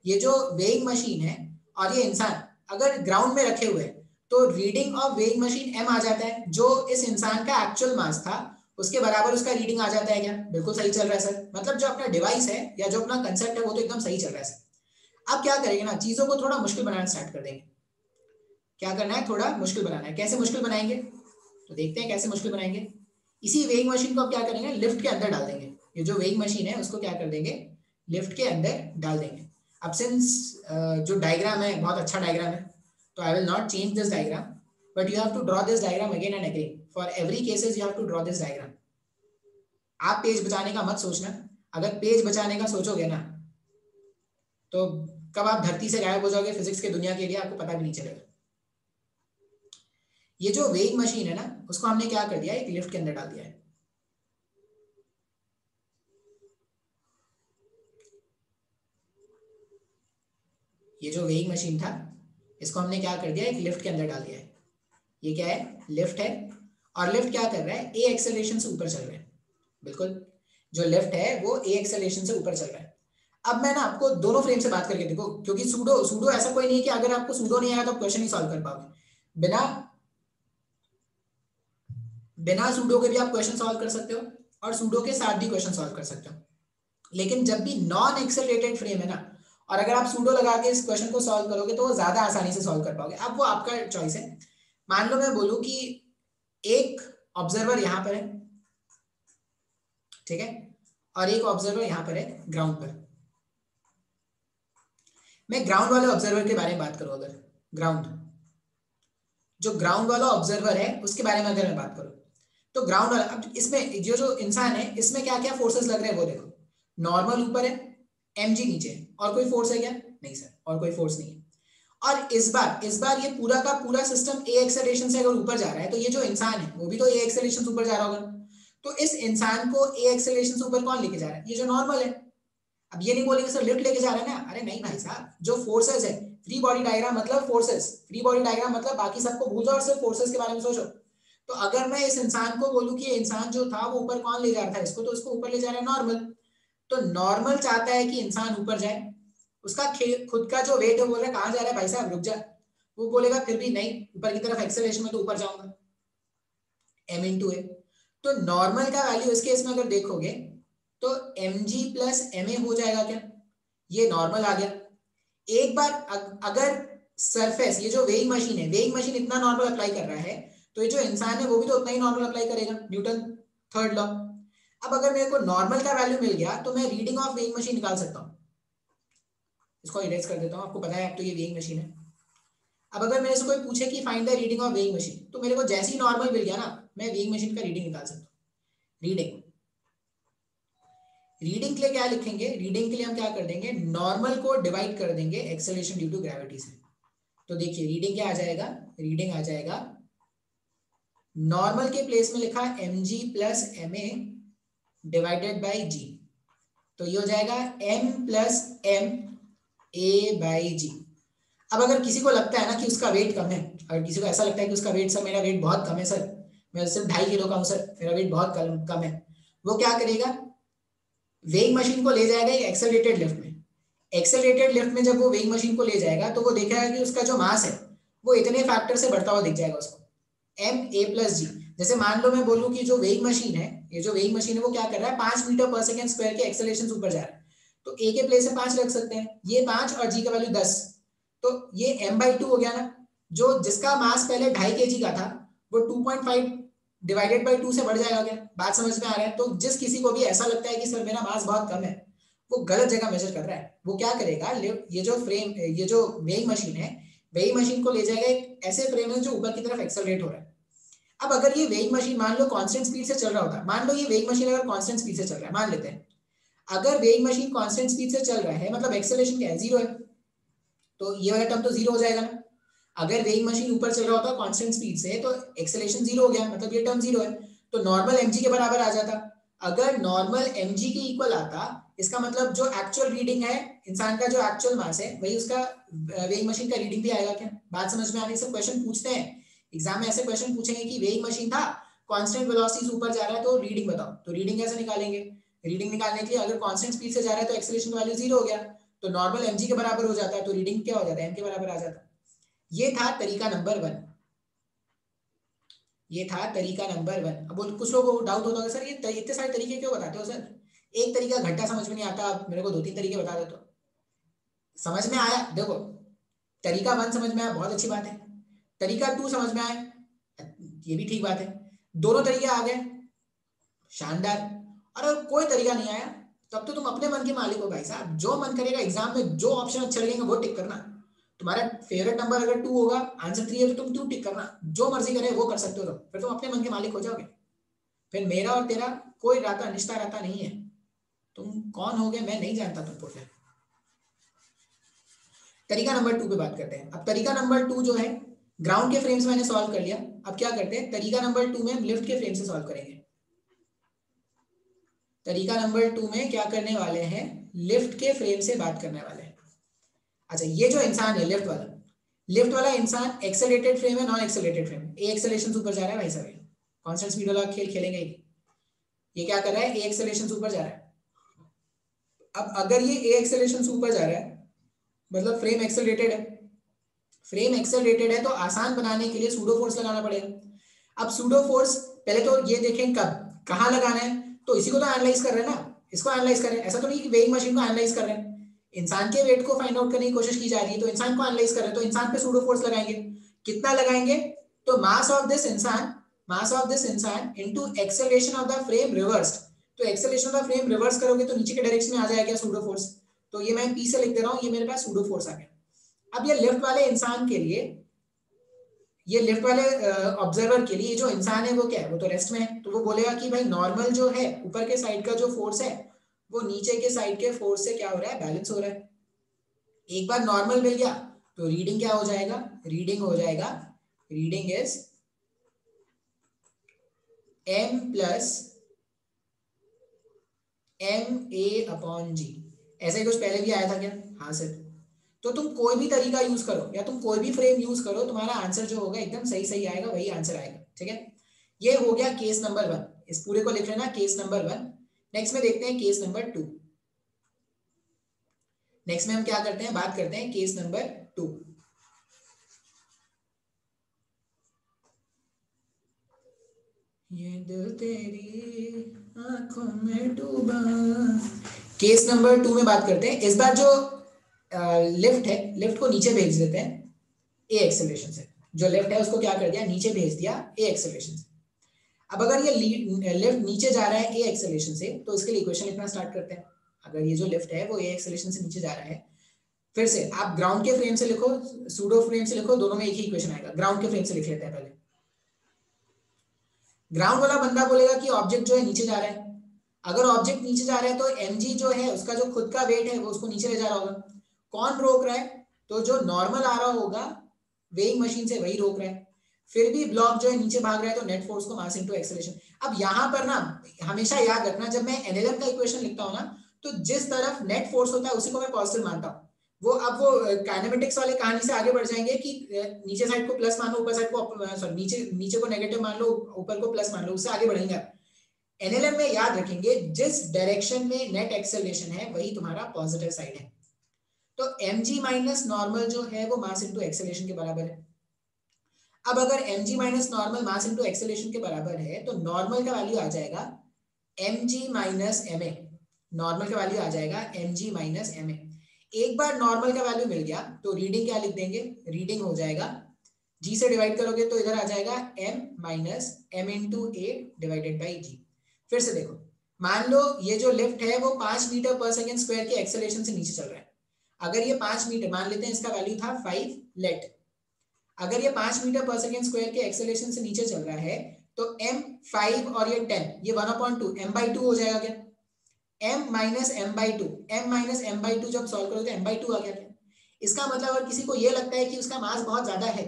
ये जो वेइंग मशीन है और ये इंसान अगर ग्राउंड में रखे हुए हैं, तो reading of weighing machine m आ जाता है, जो इस इंसान का एक्चुअल मास था उसके बराबर उसका रीडिंग आ जाता है क्या? बिल्कुल सही चल रहा है सर। मतलब जो अपना डिवाइस है या जो अपना कंसेप्ट है वो तो एकदम सही चल रहा है सर। अब क्या करेंगे ना, चीजों को थोड़ा मुश्किल बनाना स्टार्ट कर देंगे। क्या करना है? थोड़ा मुश्किल बनाना है। कैसे मुश्किल बनाएंगे? तो देखते हैं कैसे मुश्किल बनाएंगे। इसी वेइंग मशीन को अब क्या करेंगे? लिफ्ट के अंदर डाल देंगे। ये जो वेइंग मशीन है उसको क्या कर देंगे? लिफ्ट के अंदर डाल देंगे। अब सिंस जो डायग्राम है बहुत अच्छा डायग्राम है, तो I will not change this diagram, but you have to draw this diagram again and again. For every cases you have to draw this diagram. आप पेज बचाने का मत सोचना। अगर पेज बचाने का सोचोगे ना, तो कब आप धरती से गायब हो जाओगे फिजिक्स के दुनिया के लिए आपको पता भी नहीं चलेगा। ये जो वेइंग मशीन है ना, उसको हमने क्या कर दिया? एक लिफ्ट के अंदर डाल दिया है। ये जो वेइंग मशीन था इसको हमने क्या कर दिया? एक लिफ्ट के अंदर डाल दिया है। ये क्या है? लिफ्ट है। और लिफ्ट क्या कर रहा है? ए एक्सेलरेशन से ऊपर चल रहा है। बिल्कुल, जो लिफ्ट है वो ए एक्सेलरेशन से ऊपर चल रहा है। अब मैं ना आपको दोनों फ्रेम से बात करके देखो, क्योंकि सूडो सूडो ऐसा कोई नहीं कि अगर आपको सूडो नहीं आया तो आप क्वेश्चन ही सॉल्व कर पाओगे। बिना बिना सूडो के भी आप क्वेश्चन सॉल्व कर सकते हो और सूडो के साथ भी क्वेश्चन सॉल्व कर सकते हो। लेकिन जब भी नॉन एक्सेलरेटेड फ्रेम है ना, और अगर आप सूडो लगा के इस क्वेश्चन को सॉल्व करोगे तो वो ज्यादा आसानी से सॉल्व कर पाओगे। अब वो आपका चॉइस है। मान लो मैं बोलूं कि एक ऑब्जर्वर यहां पर है, ठीक है, और एक ऑब्जर्वर यहां पर है ग्राउंड पर। मैं ग्राउंड वाले ऑब्जर्वर के बारे में बात करूं, अगर ग्राउंड जो ग्राउंड वाला ऑब्जर्वर है उसके बारे में अगर मैं बात करूं, तो ग्राउंड वाला, अब इसमें जो इंसान है इसमें क्या क्या फोर्सेस लग रहे हैं वो देखो। नॉर्मल ऊपर है, mg नीचे है, और कोई फोर्स है क्या? नहीं सर, और कोई फोर्स नहीं है। और इस बार ये पूरा का पूरा सिस्टम ए एक्सेलरेशन से अगर ऊपर जा रहा है, तो ये जो इंसान है वो भी तो ए एक्सेलरेशन से ऊपर जा रहा होगा। तो इस इंसान को ए एक्सेलरेशन से ऊपर कौन लेके जा रहा है? ये जो नॉर्मल है। अब ये नहीं बोलेंगे सर लिफ्ट लेके जा रहा है ना, अरे नहीं भाई साहब, जो फोर्सेस है, फ्री बॉडी डायग्राम मतलब फोर्सेस, फ्री बॉडी डायग्राम मतलब बाकी सबको भूल जाओ और सिर्फ फोर्सेस के बारे में सोचो। तो अगर मैं इस इंसान को बोलूं कि ये इंसान जो था वो ऊपर कौन ले जा रहा था इसको, तो इसको ऊपर ले जा रहा है नॉर्मल। तो नॉर्मल चाहता है कि इंसान ऊपर जाए, उसका खुद का जो वेट है बोल रहा है कहां जा रहा है भाई साहब, रुक जा। वो बोलेगा फिर भी नहीं, ऊपर की तरफ एक्सेलरेशन में तो ऊपर जाऊंगा, m इंटू ए। तो नॉर्मल का वैल्यू इस केस में अगर देखोगे तो mg प्लस ma हो जाएगा क्या? ये नॉर्मल आ गया। एक बार अगर सरफेस, ये जो वेइंग मशीन है, वेइंग मशीन इतना नॉर्मल अप्लाई कर रहा है, तो ये जो इंसान है वो भी तो उतना ही नॉर्मल अप्लाई करेगा, न्यूटन थर्ड लॉ। अब अगर मेरे को नॉर्मल का वैल्यू मिल गया तो मैं रीडिंग ऑफ वेइंग मशीन निकाल सकता हूँ। इसको इरेज कर देता हूँ, आपको पता है अब तो ये वेइंग मशीन है। अब अगर मेरे से कोई पूछे कि find the reading of weighing machine, तो मेरे को जैसे ही नॉर्मल मिल गया ना, मैं वेइंग मशीन का रीडिंग निकाल सकता हूँ। रीडिंग के लिए क्या लिखेंगे? रीडिंग के लिए हम क्या कर देंगे? नॉर्मल को डिवाइड कर देंगे एक्सेलरेशन ड्यू टू ग्रेविटी से। तो देखिए रीडिंग क्या आ जाएगा? रीडिंग आ जाएगा, नॉर्मल के प्लेस में लिखा mg plus ma divided by g, तो ये हो जाएगा m plus m a by g। अब अगर किसी को लगता है ना कि उसका वेट कम है, अगर किसी को ऐसा लगता है कि उसका वेट, सर मेरा वेट बहुत कम है सर, मैं सिर्फ 2.5 किलो का हूँ सर, मेरा वेट बहुत कम है, वो क्या करेगा, वेइंग मशीन को ले जाएगा एक एक्सेलरेटेड लिफ्ट में। एक्सेलरेटेड लिफ्ट में जब वो वेइंग मशीन को ले जाएगा तो वो देखेगा कि उसका जो मास है वो इतने फैक्टर से बढ़ता हुआ दिख जाएगा उसको, ma+g। जैसे मान लो मैं बोलूं कि जो वेइंग मशीन है, ये जो वेइंग मशीन है वो क्या कर रहा है, 5 मीटर पर सेकंड स्क्वायर के एक्सेलरेशन ऊपर जा रहा है, तो a के प्लेस में 5 रख सकते हैं, ये 5 और g का वैल्यू 10, तो ये m/2 हो गया ना। जो जिसका मास पहले 2.5 kg का था वो 2.5 डिवाइडेड बाई 2 से बढ़ जाएगा। क्या बात समझ में आ रहा है? तो जिस किसी को भी ऐसा लगता है कि सर मेरा मास बहुत कम है, वो गलत जगह मेजर कर रहा है। वो क्या करेगा, ये जो फ्रेम, ये जो वेइंग मशीन है, वेइंग मशीन को ले जाएगा एक ऐसे फ्रेम में जो ऊपर की तरफ एक्सेलरेट हो रहा है। अब अगर ये वेइंग मशीन मान लो कांस्टेंट स्पीड से चल रहा होता, मान लो ये वेइंग मशीन अगर कांस्टेंट स्पीड से चल रहा है, मान लेते हैं अगर वेइंग मशीन कांस्टेंट स्पीड से चल रहा है मतलब एक्सेलरेशन क्या है, 0 है, तो ये वाला टर्म तो 0 हो जाएगा ना। अगर वेइंग मशीन ऊपर चल रहा होता कांस्टेंट स्पीड से तो एक्सेलरेशन 0 हो गया, मतलब ये टर्म 0 है, तो नॉर्मल mg के बराबर आ जाता। अगर नॉर्मल mg के इक्वल आता, इसका मतलब जो एक्चुअल रीडिंग है इंसान का, जो एक्चुअल मास है वही उसका वेइंग मशीन का रीडिंग भी आएगा। क्या बात समझ में आने से क्वेश्चन पूछते हैं एग्जाम में, ऐसे क्वेश्चन पूछेंगे कि वेइंग मशीन था, कांस्टेंट वेलोसिटी से ऊपर जा रहा है, तो रीडिंग बताओ, तो रीडिंग कैसे निकालेंगे? रीडिंग निकालने के लिए अगर कांस्टेंट स्पीड से जा रहा है तो एक्सेलरेशन का वैल्यू 0 हो गया, तो नॉर्मल mg के बराबर हो जाता है, तो रीडिंग क्या हो जाता है, m के बराबर आ जाता है। ये था तरीका नंबर 1, ये था तरीका नंबर 1। अब कुछ लोगों को डाउट होता है सर ये इतने सारे तरीके क्यों बताते हो सर, एक तरीका घंटा समझ में नहीं आता, मेरे को 2-3 तरीके बता दो तो समझ में आया। देखो तरीका 1 समझ में आया, बहुत अच्छी बात है, तरीका 2 समझ में आया, ये भी ठीक बात है, दोनों तरीके आ गए, शानदार। और अगर कोई तरीका नहीं आया तब तो तुम अपने मन के मालिक हो भाई साहब, जो मन करेगा एग्जाम में जो ऑप्शन अच्छे लगेंगे वो टिक करना। तुम्हारा फेवरेट नंबर अगर 2 होगा, आंसर 3 है तो तुम 2 टिक करना, जो मर्जी करे वो कर सकते हो, तो फिर तुम अपने मन के मालिक हो जाओगे। फिर मेरा और तेरा कोई राता निश्ता रहता नहीं है, तुम कौन हो गए मैं नहीं जानता तुमको। फिर तरीका नंबर 2 पे बात करते हैं। अब तरीका नंबर 2 जो है ग्राउंड के फ्रेम से मैंने सॉल्व कर लिया, अब क्या करते हैं तरीका नंबर 2 में हम लिफ्ट के फ्रेम से सॉल्व करेंगे। तरीका नंबर 2 में क्या करने वाले हैं, लिफ्ट के फ्रेम से बात करने वाले हैं। अच्छा ये जो इंसान है लिफ्ट वाला इंसान एक्सेलरेटेड फ्रेम है नॉन एक्सेलरेटेड फ्रेम, ए एक्सेलरेशन ऊपर जा रहा है भाई साहब, कांस्टेंट स्पीड वाला खेल खेलेंगे, ये क्या कर रहा है, ए एक्सेलरेशन ऊपर जा रहा है। अब अगर ये ए एक्सेलरेशन ऊपर जा रहा है मतलब फ्रेम एक्सेलरेटेड है, फ्रेम एक्सेलरेटेड है तो आसान बनाने के लिए सूडो फोर्स लगाना पड़ेगा। अब सूडो फोर्स पहले तो ये देखें कब कहाँ लगाना है, तो इसी को तो एनालाइज कर रहे हैं ना, इसको एनालाइज करें, ऐसा तो नहीं कि वेइंग मशीन को एनालाइज कर रहे हैं, इंसान के वेट को फाइंड आउट करने की कोशिश की जा रही है, तो इंसान को एनालाइज कर रहे हैं, तो इंसान पे सूडो फोर्स लगाएंगे। कितना लगाएंगे, तो मास ऑफ दिस इंसान into acceleration of the frame reversed, तो acceleration of the frame reverse करोगे तो नीचे के डायरेक्शन में आ जाएगा सूडो फोर्स, तो ये मैं पी से लिख दे रहा हूँ, ये मेरे पास सूडो फोर्स आ गया। अब ये लिफ्ट वाले इंसान के लिए, ये लिफ्ट वाले ऑब्जर्वर के लिए जो इंसान है वो क्या है, वो तो रेस्ट में है, तो वो बोलेगा कि भाई नॉर्मल जो है ऊपर के साइड का जो फोर्स है वो नीचे के साइड के फोर्स से क्या हो रहा है, बैलेंस हो रहा है। एक बार नॉर्मल मिल गया तो रीडिंग क्या हो जाएगा, रीडिंग हो जाएगा, reading is m plus ma/g। ऐसा ही कुछ पहले भी आया था क्या, हाँ सर। तो तुम कोई भी तरीका यूज करो या तुम कोई भी फ्रेम यूज करो, तुम्हारा आंसर जो होगा एकदम सही सही आएगा, वही आंसर आएगा, ठीक है। ये हो गया केस नंबर 1, इस पूरे को लिख लेना केस नंबर 1। नेक्स्ट में देखते हैं केस नंबर 2। नेक्स्ट में हम क्या करते हैं, बात करते हैं केस नंबर 2। ये दिल तेरी आंखों में डूबा, केस नंबर 2 में बात करते हैं। इस बार जो लिफ्ट है, लिफ्ट को नीचे भेज देते हैं ए एक्सेलरेशन से, जो लिफ्ट है उसको क्या कर दिया, नीचे भेज दिया ए एक्सेलरेशन से। अब अगर ये लिफ्ट नीचे जा रहा है ए एक्सेलरेशन से, तो इसके लिए इक्वेशन लिखना स्टार्ट करते हैं। अगर ये जो लिफ्ट है वो ए एक्सेलरेशन से नीचे जा रहा है, फिर से आप ग्राउंड के फ्रेम से लिखो, सूडो फ्रेम से लिखो, दोनों में एक ही इक्वेशन आएगा। ग्राउंड के फ्रेम से लिख लेते हैं पहले। ग्राउंड वाला बंदा बोलेगा कि ऑब्जेक्ट जो है नीचे जा रहा है, अगर ऑब्जेक्ट नीचे जा रहा है तो mg जो है उसका जो खुद का वेट है वो उसको नीचे ले जा रहा होगा। कौन रोक रहा है, तो जो नॉर्मल आ रहा होगा वेइंग मशीन से वही रोक रहा है। फिर भी ब्लॉक जो है नीचे भाग रहा है, तो नेट फोर्स को मास इनटू एक्सेलरेशन। अब यहां पर ना हमेशा याद रखना, जब मैं एनएलएम का इक्वेशन लिखता हूं ना, तो जिस तरफ नेट फोर्स होता है उसी को मैं पॉजिटिव मानता हूं। वो काइनेमेटिक्स वाले कहानी से आगे बढ़ जाएंगे कि नीचे साइड को प्लस मान लो, ऊपर साइड को सॉरी नीचे को नेगेटिव मान लो, ऊपर को प्लस मान लो, उससे आगे बढ़ेंगे। एनएलएम में याद रखेंगे जिस डायरेक्शन में नेट एक्सेलरेशन है वही तुम्हारा पॉजिटिव साइड है। तो mg माइनस नॉर्मल जो है वो मास इनटू एक्सेलरेशन के बराबर है। अब अगर mg minus normal mass into acceleration के बराबर है तो नॉर्मल का वैल्यू आ जाएगा mg माइनस ma। नॉर्मल का वैल्यू आ जाएगा mg माइनस ma। एक बार नॉर्मल का वैल्यू मिल गया तो रीडिंग क्या लिख देंगे, रीडिंग हो जाएगा g से डिवाइड करोगे तो इधर आ जाएगा m minus m into a divided by g। फिर से देखो, मान लो ये जो लिफ्ट है वो 5 मीटर पर सेकेंड स्क्वायर के एक्सेलरेशन से नीचे चल रहा है। अगर ये 5 मीटर मान लेते हैं, इसका वैल्यू था 5 लेट, अगर ये 5 मीटर पर सेकेंड स्क्वायर के एक्सेलरेशन से नीचे चल रहा है तो m 5 और ये 10, ये 1/2 m/2 हो जाएगा क्या, m minus m/2, m minus m/2 जब सॉल्व करोगे तो m/2 आ गया क्या। इसका मतलब अगर किसी को ये लगता है कि उसका मास बहुत ज्यादा है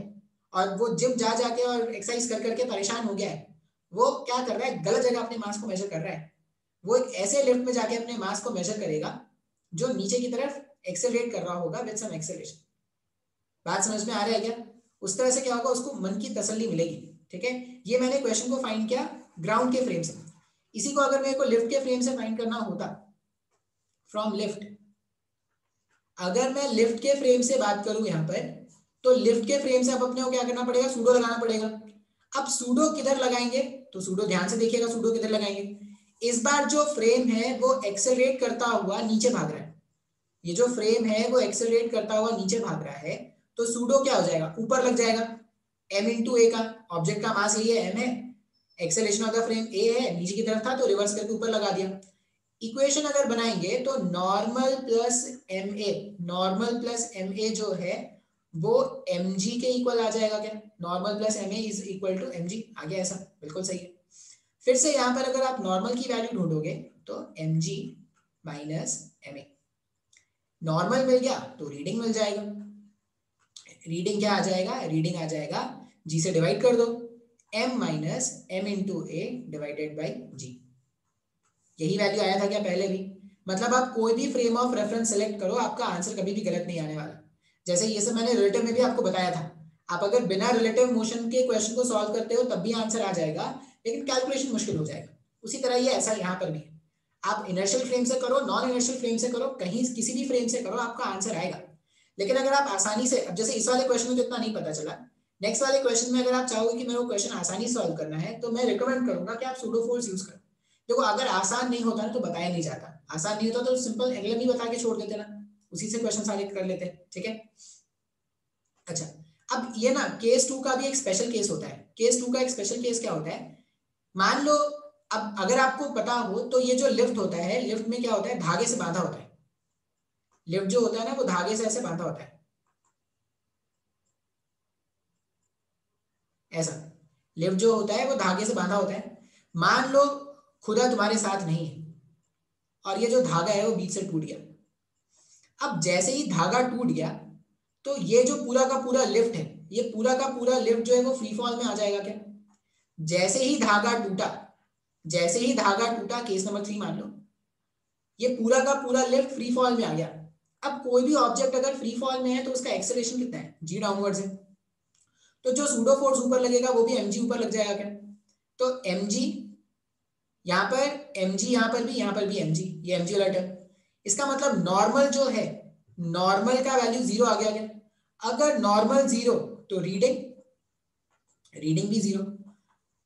और वो जिम जा जाके और एक्सरसाइज कर करके परेशान हो गया है, वो क्या कर रहा है, गलत जगह अपने मास को मेजर कर रहा है। वो एक ऐसे लिफ्ट में जाके अपने मास को मेजर करेगा जो नीचे की तरफ एक्सेलरेट कर रहा होगा विद सम एक्सेलरेशन। बात समझ में आ रहा है क्या। उस तरह से क्या होगा, उसको मन की तसल्ली मिलेगी। ठीक है, ये मैंने क्वेश्चन को फाइंड किया ग्राउंड के फ्रेम से। इसी को अगर मेरे को लिफ्ट के फ्रेम से फाइंड करना होता, फ्रॉम लिफ्ट, अगर मैं लिफ्ट के फ्रेम से बात करूं यहां पर, तो लिफ्ट के फ्रेम से अब अपने को क्या करना पड़ेगा, सूडो लगाना पड़ेगा। अब सूडो किधर लगाएंगे, तो सूडो ध्यान से देखिएगा, सूडो किधर लगाएंगे। इस बार जो फ्रेम है वो एक्सेलरेट करता हुआ नीचे भाग रहा है, ये जो फ्रेम है वो एक्सेलरेट करता हुआ नीचे भाग रहा है, तो सूडो क्या हो जाएगा, ऊपर लग जाएगा। m इंटू ए का, ऑब्जेक्ट का मास यही है m है, acceleration of the frame a है, नीचे की तरफ था तो रिवर्स करके ऊपर लगा दिया। इक्वेशन अगर बनाएंगे तो normal plus ma, normal plus ma जो है वो mg के इक्वल आ जाएगा क्या, normal plus ma is equal to mg। आ गया ऐसा, बिल्कुल सही है। फिर से यहां पर अगर आप नॉर्मल की वैल्यू ढूंढोगे तो mg माइनस ma, नॉर्मल मिल गया तो रीडिंग मिल जाएगा। रीडिंग क्या आ जाएगा, रीडिंग आ जाएगा g से डिवाइड कर दो, m minus m into a divided by g. यही वैल्यू आया था क्या पहले भी। मतलब आप कोई भी फ्रेम ऑफ रेफरेंस सेलेक्ट करो, आपका आंसर कभी भी गलत नहीं आने वाला। जैसे ये सब मैंने रिलेटिव में भी आपको बताया था, आप अगर बिना रिलेटिव मोशन के क्वेश्चन को सॉल्व करते हो तब भी आंसर आ जाएगा, लेकिन कैलकुलेशन मुश्किल हो जाएगा। उसी तरह ये ऐसा यहाँ पर भी है, आप इनर्शियल फ्रेम से करो, नॉन इनर्शियल फ्रेम से करो, कहीं किसी भी फ्रेम से करो, आपका आंसर आएगा। लेकिन अगर आप आसानी से, अब जैसे इस वाले क्वेश्चन में तो इतना नहीं पता चला, नेक्स्ट वाले क्वेश्चन में अगर आप चाहोगे कि मेरे को क्वेश्चन आसानी से सॉल्व करना है तो मैं रिकमेंड करूंगा कि आप सूडो फोर्स यूज करो। देखो अगर आसान नहीं होता ना तो बताया नहीं जाता, आसान नहीं होता तो सिंपल एनएलएम ही बता के छोड़ देते ना, उसी से क्वेश्चन सारे कर लेते। ठीक है, अच्छा अब ये ना केस 2 का भी एक स्पेशल केस होता है। केस 2 का एक स्पेशल केस क्या होता है, मान लो अब अगर आपको पता हो तो ये जो लिफ्ट होता है, लिफ्ट में क्या होता है, धागे से बांधा होता है। लिफ्ट जो होता है ना वो धागे से ऐसे बांधा होता है, ऐसा। लिफ्ट जो होता है वो धागे से बांधा होता है। मान लो खुदा तुम्हारे साथ नहीं है और ये जो धागा है वो बीच से टूट गया। अब जैसे ही धागा टूट गया तो ये जो पूरा का पूरा लिफ्ट है, ये पूरा का पूरा लिफ्ट जो है वो फ्री फॉल में आ जाएगा क्या। जैसे ही धागा टूटा, जैसे ही धागा टूटा, केस नंबर 3 मान लो, ये पूरा का पूरा लिफ्ट फ्री फॉल में आ गया। अब कोई भी ऑब्जेक्ट अगर फ्री फॉल में है तो उसका एक्सेलरेशन कितना है, जी डाउनवर्ड्स है, तो जो सूडो फोर्स ऊपर लगेगा वो भी mg ऊपर लग जाएगा क्या। तो mg यहाँ पर, mg यहाँ पर भी, यहाँ पर भी mg, ये mg वाला टर्म। इसका मतलब नॉर्मल जो है, नॉर्मल का वैल्यू 0 आ गया क्या। अगर नॉर्मल 0 तो रीडिंग, रीडिंग भी 0।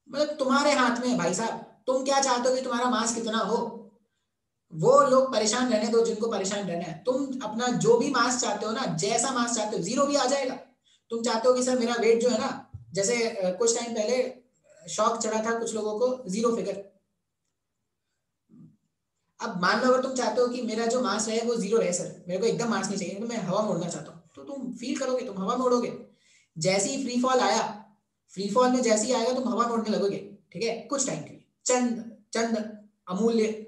मतलब तुम्हारे हाथ में है भाई साहब, तुम क्या चाहते हो कि तुम्हारा मास कितना हो। वो लोग परेशान रहने दो जिनको परेशान रहना है, तुम अपना जो भी मास चाहते हो ना, जैसा मास चाहते हो 0 भी आ जाएगा। तुम चाहते हो कि सर मेरा वेट जो है ना, जैसे कुछ टाइम पहले शौक चढ़ा था कुछ लोगों को 0 फिगर। अब मान लो अगर तुम चाहते हो कि मेरा जो मास है वो 0 रहे, सर मेरे को एकदम मास नहीं चाहिए, तो मैं हवा मोड़ना चाहता हूँ, तो तुम फील करोगे, तुम हवा मोड़ोगे। जैसे ही फ्री फॉल आया, फ्री फॉल में जैसे ही आएगा तुम हवा मोड़ने लगोगे। ठीक है, कुछ टाइम के लिए, चंद चंद अमूल्य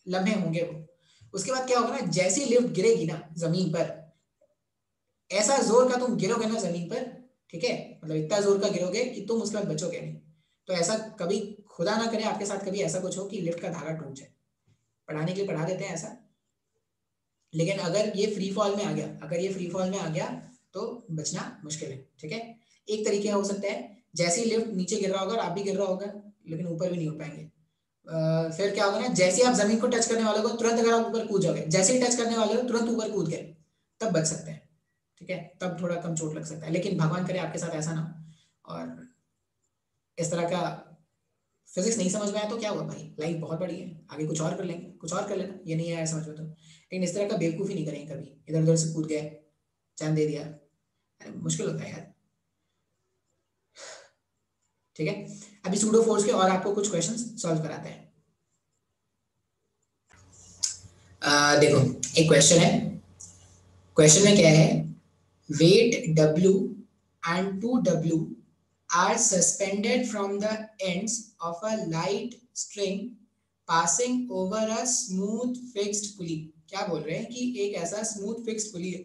लम्हे होंगे वो। उसके बाद क्या होगा ना, जैसी लिफ्ट गिरेगी ना जमीन पर, ऐसा जोर का तुम गिरोगे ना जमीन पर, ठीक है, मतलब इतना जोर का गिरोगे कि तुम उसके बाद बचोगे नहीं। तो ऐसा कभी खुदा ना करे आपके साथ कभी ऐसा कुछ हो कि लिफ्ट का धागा टूट जाए। पढ़ाने के लिए पढ़ा देते हैं ऐसा। लेकिन अगर ये फ्री फॉल में आ गया, अगर ये फ्री फॉल में आ गया तो बचना मुश्किल है। ठीक है, एक तरीके हो सकता है जैसे ही लिफ्ट नीचे गिर रहा होगा आप भी गिर रहा होगा, लेकिन ऊपर भी नहीं हो पाएंगे। फिर क्या होगा ना, जैसे ही आप जमीन को टच करने वाले हो तुरंत अगर आप ऊपर कूद जाओगे, जैसे ही टच करने वाले हो तुरंत ऊपर कूद गए, तब बच सकते हैं। ठीक है, तब थोड़ा कम चोट लग सकता है, लेकिन भगवान करे आपके साथ ऐसा ना हो। और इस तरह का फिजिक्स नहीं समझ में आया तो क्या हुआ भाई, लाइफ बहुत बड़ी है, आगे कुछ और कर लेंगे, कुछ और कर लेना, ये नहीं आया समझ में तो। लेकिन इस तरह का बेवकूफ़ी नहीं करेंगे कभी, इधर उधर से कूद गए, जान दे दिया, अरे मुश्किल होता है यार। ठीक है, अभी सूडो फोर्स के और आपको कुछ क्वेश्चंस सॉल्व कराते हैं। देखो एक क्वेश्चन है, क्वेश्चन में क्या है, wait W and 2W are suspended from the ends of a light string passing over a smooth fixed pulley। क्या बोल रहे हैं कि एक ऐसा स्मूथ फिक्स्ड पुली है,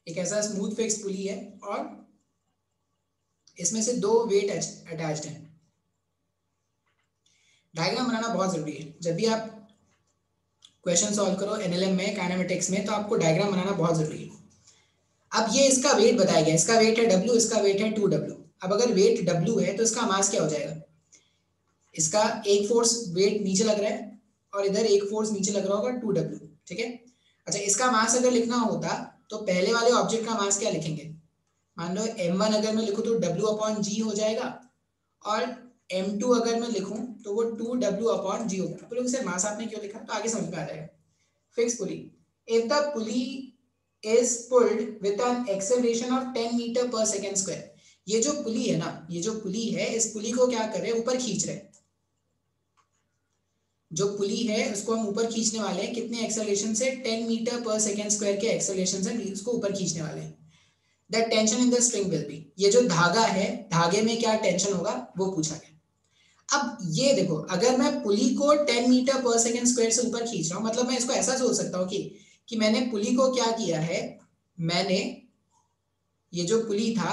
एक ऐसा स्मूथ फिक्स्ड पुली है और इसमें से दो वेट अटैच्ड हैं। डायग्राम बनाना बहुत जरूरी है, जब भी आप क्वेश्चन सॉल्व करो एनएलएम में, काइनेमेटिक्स में, तो आपको डायग्राम बनाना बहुत जरूरी है। अब ये इसका वेट बताया गया, इसका वेट है W, इसका वेट है 2W। अब अगर वेट W है तो इसका मास क्या हो जाएगा, इसका एक फोर्स वेट नीचे लग रहा है और इधर एक फोर्स नीचे लग रहा होगा 2W। ठीक है, अच्छा इसका मास अगर लिखना होता तो पहले वाले ऑब्जेक्ट का मास क्या लिखेंगे, मान लो m1 अगर मैं लिखूं तो W/g हो जाएगा, और m2 अगर मैं लिखूं तो वो 2W/g होगा। आप लोग इसे मास आपने क्यों लिखा तो आगे समझ में आ जाएगा। Fix pulley, if the pulley is pulled with an acceleration of 10 metre per second square. ये जो पुली है ना, ये जो पुली है, इस पुली को क्या कर रहे हैं, ऊपर खींच रहे हैं। जो पुली है उसको हम ऊपर खींचने वाले हैं, कितने एक्सेलरेशन से, 10 मीटर पर सेकेंड स्क्वायर के एक्सेलरेशन से उसको ऊपर खींचने वाले हैं। The tension in the string will be, ये जो धागा है, धागे में क्या टेंशन होगा वो पूछा गया। अब ये देखो, अगर मैं पुली को 10 मीटर पर सेकेंड स्क्वायर से ऊपर खींच रहा हूं, मतलब मैं इसको ऐसा सोच सकता हूँ कि मैंने पुली को क्या किया है, मैंने ये जो पुली था,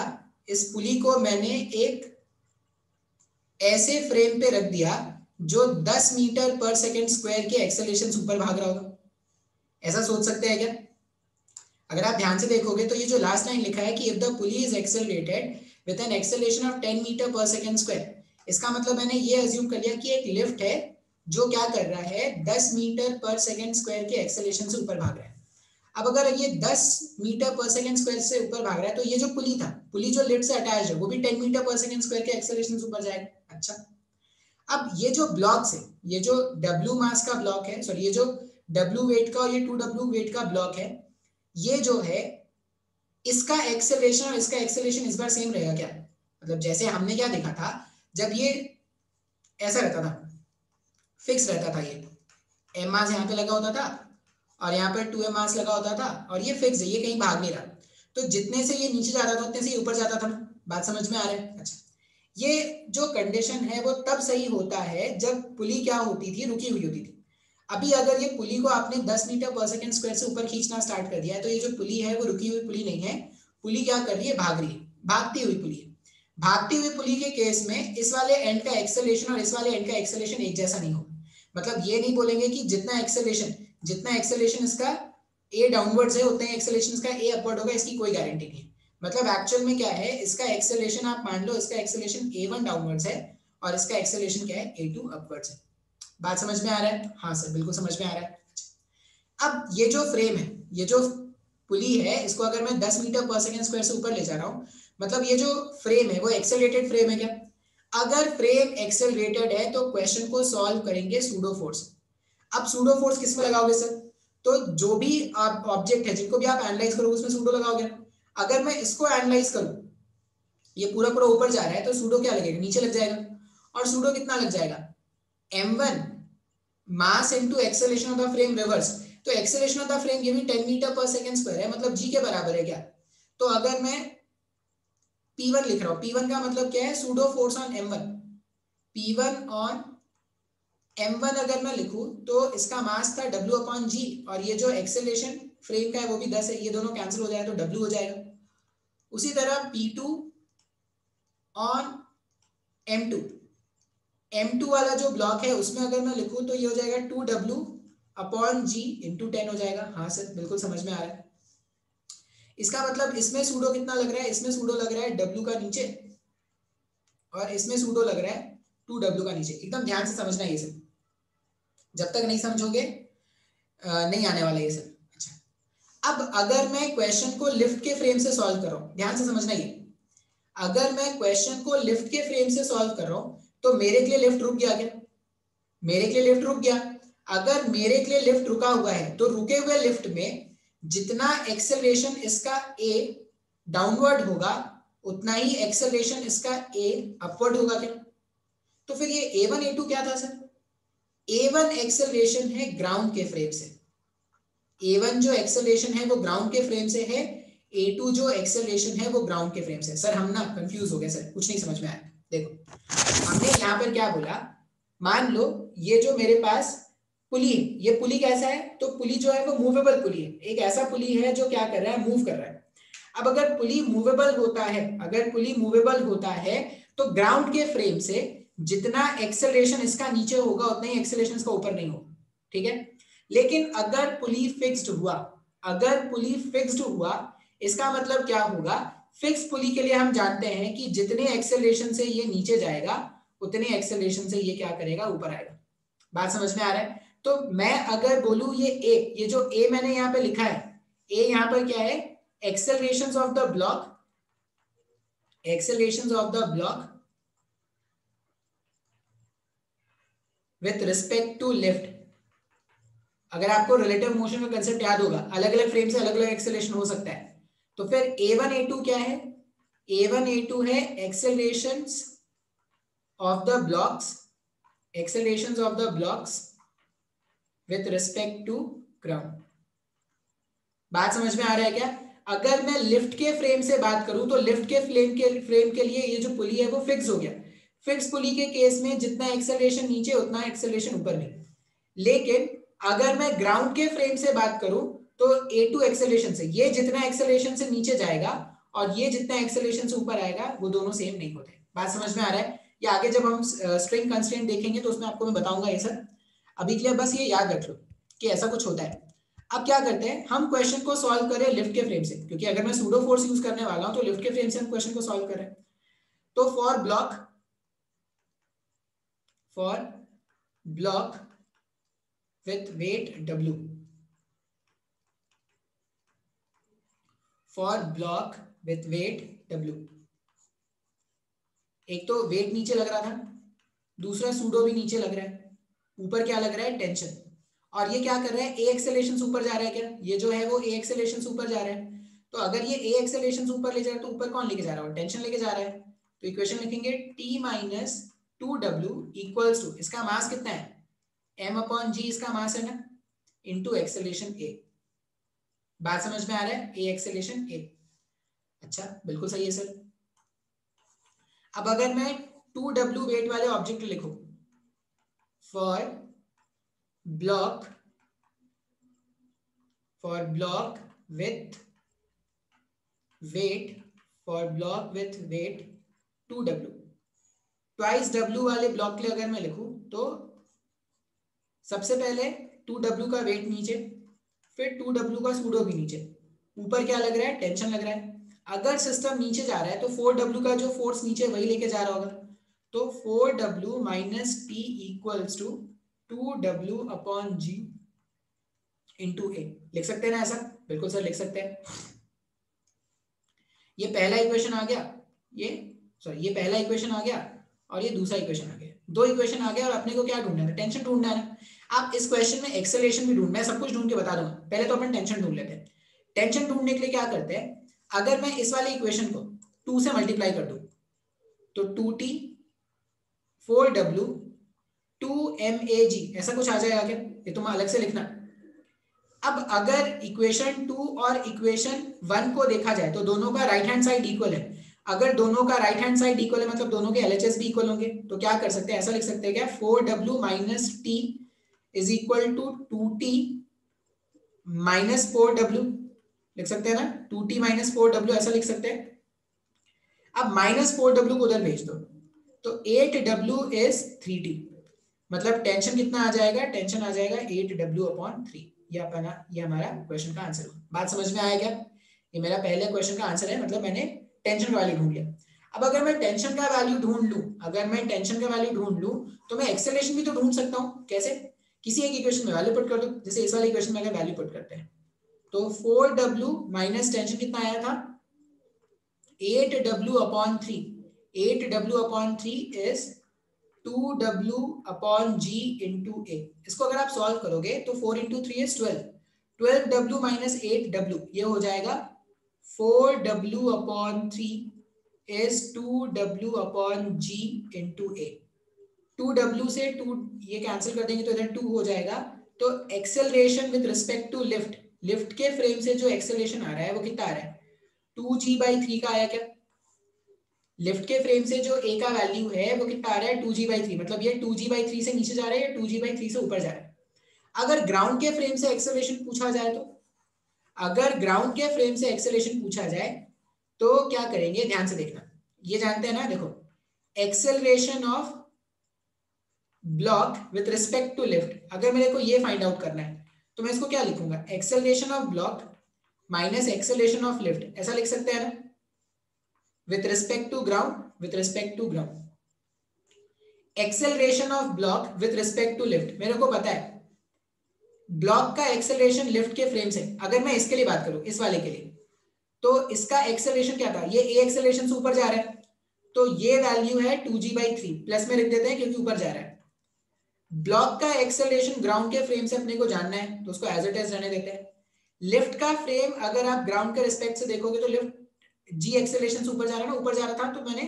इस पुली को मैंने एक ऐसे फ्रेम पे रख दिया जो 10 मीटर पर सेकेंड स्क्वायर के एक्सेलरेशन से ऊपर भाग रहा होगा। ऐसा सोच सकते हैं क्या? अगर आप ध्यान से देखोगे तो ये जो लास्ट लाइन लिखा है कि if the pulley is accelerated with an acceleration of 10 metre per second square, इसका मतलब मैंने ये अज्यूम कर लिया कि एक लिफ्ट है जो क्या कर रहा है, 10 मीटर पर सेकेंड स्क्वायर के एक्सेलरेशन से ऊपर भाग रहा है। अब अगर ये 10 मीटर पर सेकेंड स्क्वायर से ऊपर भाग रहा है तो ये जो पुली था, पुली जो लिफ्ट से अटैच है, वो भी 10 मीटर पर सेकेंड स्क्वायर के एक्सेलरेशन से ऊपर जाएगा। अच्छा, अब ये जो ब्लॉक्स है, ये जो W मास का ब्लॉक है, सॉरी ये जो W वेट का और ये 2W वेट का ब्लॉक है, ये जो है इसका एक्सेलरेशन और इसका एक्सेलरेशन इस बार सेम रहेगा क्या? मतलब जैसे हमने क्या देखा था, जब ये ऐसा रहता था, फिक्स रहता था, ये m मास यहाँ पे लगा होता था और यहाँ पे 2m मास लगा होता था और ये फिक्स है, ये कहीं भाग नहीं रहा, तो जितने से ये नीचे जाता था उतने से ये ऊपर जाता था ना। बात समझ में आ रहा है? अच्छा, ये जो कंडीशन है वो तब सही होता है जब पुली क्या होती थी, रुकी हुई होती थी। अभी अगर ये पुली को आपने 10 मीटर पर सेकेंड स्क्वायर से ऊपर खींचना स्टार्ट कर दिया है तो ये जो पुली है वो रुकी हुई पुली नहीं है, पुली क्या कर रही है, भाग रही है, भागती हुई पुली है। भागती हुई पुली के केस में इस वाले एंड का एक्सेलरेशन और इस वाले एंड का एक्सेलरेशन एक जैसा नहीं होगा। मतलब ये नहीं बोलेंगे कि जितना एक्सेलरेशन इसका ए डाउनवर्ड्स है उतना एक्सेलरेशन इसका ए अपवर्ड होगा, इसकी कोई गारंटी नहीं है। मतलब एक्चुअल में क्या है, इसका एक्सेलरेशन आप मान लो, इसका एक्सेलरेशन A1 डाउनवर्ड्स है और इसका एक्सेलरेशन क्या है, A2 अपवर्ड्स है। बात समझ में आ रहा है? हाँ सर बिल्कुल समझ में आ रहा है। अब ये जो फ्रेम है, ये जो पुली है, इसको अगर मैं 10 मीटर पर सेकेंड स्क्वायर से ऊपर ले जा रहा हूँ, मतलब ये जो फ्रेम है वो एक्सेलरेटेड फ्रेम है क्या? अगर फ्रेम एक्सेलरेटेड है तो क्वेश्चन को सॉल्व करेंगे सूडो फोर्स। अब सूडो फोर्स किस में लगाओगे सर? तो जो भी आप ऑब्जेक्ट है जिनको भी आप एनालाइज करोगे उसमें सूडो लगाओगे। अगर मैं इसको एनालाइज करूं, ये पूरा पूरा ऊपर जा रहा है तो सूडो क्या लगेगा, नीचे लग जाएगा। और सूडो कितना लग जाएगा, m1 mass into acceleration of the frame reverse. तो एक्सेलरेशन ऑफ द फ्रेम ये भी 10 मीटर पर सेकंड स्क्वायर है, मतलब g के बराबर है क्या? तो अगर मैं p1 लिख रहा हूं, p1 का मतलब क्या है, pseudo force on m1, p1 on m1 अगर मैं लिखूं तो इसका मास था W/g और ये जो एक्सेलरेशन फ्रेम का है वो भी 10 है, ये दोनों कैंसिल हो जाए तो W हो जाएगा। उसी तरह P2 ऑन m2, M2 वाला जो ब्लॉक है उसमें अगर मैं लिखूं तो ये हो जाएगा 2W अपॉन G इंटू 10 हो जाएगा। हाँ सर बिल्कुल समझ में आ रहा है। इसका मतलब इसमें सूडो कितना लग रहा है, इसमें सूडो लग रहा है W का नीचे और इसमें सूडो लग रहा है 2W का नीचे। एकदम ध्यान से समझना ये सब, जब तक नहीं समझोगे नहीं आने वाला ये सब। अच्छा, अब अगर मैं क्वेश्चन को लिफ्ट के फ्रेम से सॉल्व कर रहा हूं, ध्यान से समझना ये, अगर मैं क्वेश्चन को लिफ्ट के फ्रेम से सॉल्व कर रहा हूं तो मेरे के लिए लिफ्ट रुक गया क्या? मेरे के लिए लिफ्ट रुक गया। अगर मेरे के लिए लिफ्ट रुका हुआ है तो रुके हुए लिफ्ट में जितना एक्सेलरेशन इसका a डाउनवर्ड होगा उतना ही एक्सेलरेशन इसका a अपवर्ड होगा क्या? तो फिर ये a1 a2 क्या था सर? a1 एक्सेलरेशन है ग्राउंड के फ्रेम से, a1 जो एक्सेलरेशन है वो ग्राउंड के फ्रेम से है, a2 जो एक्सेलरेशन है वो ग्राउंड के फ्रेम से। सर हम ना कंफ्यूज हो गए सर, कुछ नहीं समझ में आया। देखो हमने यहाँ पर क्या बोला, मान लो ये जो मेरे पास पुली, ये पुली कैसा है, तो पुली जो है वो मूवेबल पुली है, एक ऐसा पुली है जो क्या कर रहा है, मूव कर रहा है। अब अगर पुली मूवेबल होता है, अगर पुली मूवेबल होता है तो ग्राउंड के फ्रेम से जितना एक्सेलरेशन इसका नीचे होगा उतना ही एक्सेलरेशन इसका ऊपर नहीं होगा, ठीक है। लेकिन अगर पुली फिक्स्ड हुआ, अगर पुली फिक्स्ड हुआ इसका मतलब क्या होगा, फिक्स पुली के लिए हम जानते हैं कि जितने एक्सेलरेशन से ये नीचे जाएगा उतने एक्सेलरेशन से ये क्या करेगा, ऊपर आएगा। बात समझ में आ रहा है? तो मैं अगर बोलूं ये ए, ये जो ए मैंने यहां पे लिखा है, ए यहां पर क्या है, accelerations of the block, accelerations of the block with respect to lift. अगर आपको रिलेटिव मोशन का कंसेप्ट याद होगा, अलग अलग फ्रेम से अलग अलग एक्सेलरेशन हो सकता है। तो फिर a1 a2 क्या है, a1 a2 है accelerations of the blocks, accelerations of the blocks with respect to ground. बात समझ में आ रहा है क्या? अगर मैं लिफ्ट के फ्रेम से बात करूं तो लिफ्ट के फ्रेम के लिए ये जो पुली है वो फिक्स हो गया। फिक्स पुली के केस में जितना एक्सेलरेशन नीचे उतना एक्सेलरेशन ऊपर नहीं। लेकिन अगर मैं ग्राउंड के फ्रेम से बात करूं तो A2 एक्सेलरेशन से ये जितना एक्सेलरेशन से नीचे जाएगा और ये जितना एक्सेलरेशन से ऊपर आएगा वो दोनों सेम नहीं होते। बात समझ में आ रहा है? या आगे जब हम स्ट्रिंग कंस्ट्रेंट देखेंगे तो उसमें आपको मैं बताऊंगा ये सब। अभी के लिए बस ये याद रख लो कि ऐसा कुछ होता है। अब क्या करते हैं, हम क्वेश्चन को सॉल्व करें लिफ्ट के फ्रेम से, क्योंकि अगर मैं सूडो फोर्स यूज करने वाला हूं तो लिफ्ट के फ्रेम से हम क्वेश्चन को सॉल्व करें। तो for block with weight W, for block with weight W, एक तो वेट नीचे लग रहा था, दूसरा सूडो भी नीचे लग रहा है, ऊपर क्या लग रहा है, टेंशन। और ये क्या कर रहा है, ए एक्सेलरेशन ऊपर जा रहा है क्या, ये जो है वो ए एक्सेलरेशन ऊपर जा रहा है। तो अगर ये ए एक्सेलरेशन ऊपर ले जा रहा है तो ऊपर कौन लेके जा रहा है, टेंशन लेके जा रहा है। तो इक्वेशन लिखेंगे T minus 2W equals to, इसका मास कितना है, m अपॉन जी इसका मास है ना, इनटू एक्सेलरेशन a। बात समझ में आ रहा है, a एक्सेलरेशन a। अच्छा बिल्कुल सही है सर। अब अगर मैं 2W वेट वाले ऑब्जेक्ट लिखूं, for block with weight, for block with weight 2W, twice W वाले ब्लॉक के लिए अगर मैं लिखूं तो सबसे पहले 2W का वेट नीचे, फिर 2W का सूडो भी नीचे, ऊपर क्या लग रहा है, टेंशन लग रहा है। अगर सिस्टम नीचे जा रहा है तो 4W का जो फोर्स नीचे वही लेके जा रहा होगा। तो 4W minus T equals to 2W upon G into a. लिख सकते हैं ना ऐसा? बिल्कुल सर लिख सकते हैं। ये पहला इक्वेशन आ गया, ये पहला इक्वेशन आ गया और ये दूसरा इक्वेशन आ गया, दो इक्वेशन आ गया। और अपने को क्या ढूंढना है, टेंशन ढूंढना है ना। आप इस क्वेश्चन में एक्सेलरेशन भी ढूंढ, मैं सब कुछ ढूंढ के बता दूंगा, पहले तो अपन टेंशन ढूंढ लेते हैं। टेंशन ढूंढने के लिए क्या करते हैं, अगर मैं इस वाले इक्वेशन को 2 से मल्टीप्लाई कर दूं तो 2T 4W 2MAG ऐसा कुछ आ जाएगा क्या, ये तुम अलग से लिखना। अब अगर इक्वेशन 2 और इक्वेशन 1 को देखा जाए तो दोनों का राइट हैंड साइड इक्वल है। अगर दोनों का राइट हैंड साइड इक्वल है मतलब दोनों के LHS भी इक्वल होंगे। तो क्या कर सकते हैं, ऐसा लिख सकते हैं क्या, 4W minus T is equal to 2T minus 4W, लिख सकते हैं ना, 2T माइनस 4W ऐसा लिख सकते हैं। अब माइनस 4W को उधर भेज दो, तो 8W is 3T, मतलब टेंशन कितना आ जाएगा, टेंशन आ जाएगा 8W/3। ये हमारा क्वेश्चन का आंसर होगा। बात समझ में आया क्या? ये मेरा पहले क्वेश्चन का आंसर है, मतलब मैंने टेंशन का वैल्यू ढूंढ लिया। अब अगर मैं टेंशन का वैल्यू ढूंढ लूं, तो मैं एक्सेलरेशन भी तो ढूंढ सकता हूं। कैसे? किसी एक इक्वेशन में वैल्यू पुट कर दो। जैसे इस वाले इक्वेशन में अगर वैल्यू पुट करते हैं तो 4W माइनस टेंशन कितना आया था, 8W/3। 8W/3 is 2W/G into A। इसको अगर आप सॉल्व करोगे तो 4 into 3 is 12। 12W minus 8W, ये हो जाएगा 4W/3 is 2W/G into A। 2W से 2 ये कैंसिल कर देंगे तो इधर 2 हो जाएगा। तो acceleration with respect to lift के फ्रेम से जो एक्सेलरेशन आ रहा है वो कितना आ रहा है, 2G/3 का आया क्या? लिफ्ट के फ्रेम से जो A का वैल्यू है वो कितना आ रहा है, 2G/3। मतलब ये 2G/3 से नीचे जा रहा है या 2G/3 से ऊपर जा रहा है। अगर ग्राउंड के फ्रेम से एक्सेलरेशन पूछा जाए तो क्या करेंगे, ध्यान से देखना। ये जानते हैं ना, देखो, acceleration of block with respect to lift, अगर मेरे को ये फाइंड आउट करना है तो मैं इसको क्या लिखूंगा, acceleration of block minus acceleration of lift, ऐसा लिख सकते हैं ना, with respect to ground, acceleration of block with respect to lift. मेरे को पता है ब्लॉक का एक्सेलरेशन लिफ्ट के फ्रेम से, अगर मैं इसके लिए बात करूं, इस वाले के लिए, तो इसका एक्सेलरेशन क्या था, ये ए एक्सेलरेशन से ऊपर जा रहा है, तो ये वैल्यू है 2G/3, प्लस में रख देते हैं क्योंकि ऊपर जा रहा है। ब्लॉक का एक्सेलरेशन ग्राउंड के फ्रेम से अपने को जानना है तो उसको एज इट इज रहने देते हैं। लिफ्ट का फ्रेम अगर आप ग्राउंड के रिस्पेक्ट से देखोगे तो लिफ्ट जी एक्सेलरेशन से ऊपर जा रहा है ना, ऊपर जा रहा था तो मैंने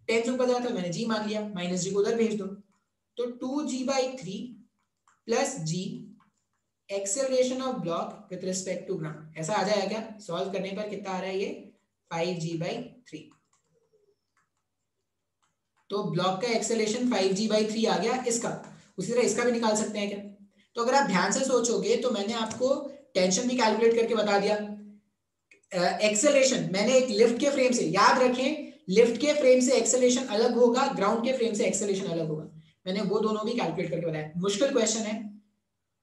10 से ऊपर जा रहा था मैंने जी मान लिया, माइनस जी को उधर भेज दो, तो 2G/3 plus G acceleration of block with respect to ground, ऐसा आ जाएगा क्या? सॉल्व करने पर कितना आ रहा है ये 5G/3। तो ब्लॉक का एक्सेलरेशन 5G/3 आ गया इसका। उसी तरह इसका भी निकाल सकते हैं क्या? तो अगर आप ध्यान से सोचोगे तो मैंने आपको टेंशन भी कैलकुलेट करके बता दिया, एक्सेलरेशन मैंने एक लिफ्ट के फ्रेम से, याद रखें लिफ्ट के फ्रेम से एक्सेलरेशन अलग होगा, ग्राउंड के फ्रेम से एक्सेलरेशन अलग होगा, मैंने वो दोनों भी कैलकुलेट करके बताया। मुश्किल क्वेश्चन है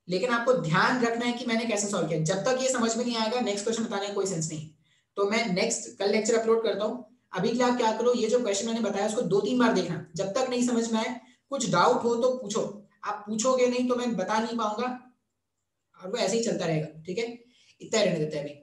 लेकिन आपको ध्यान रखना है कि मैंने कैसे सॉल्व किया। जब तक ये समझ में नहीं आएगा नेक्स्ट क्वेश्चन बताने का कोई सेंस नहीं। तो मैं नेक्स्ट कल लेक्चर अपलोड करता हूँ, अभी के लिए आप क्या करो, ये जो क्वेश्चन मैंने बताया उसको 2-3 बार देखना, जब तक नहीं समझ में आए, कुछ डाउट हो तो पूछो, आप पूछोगे नहीं तो मैं बता नहीं पाऊंगा और वो ऐसे ही चलता रहेगा। ठीक है, इतना रहने देते हैं अभी।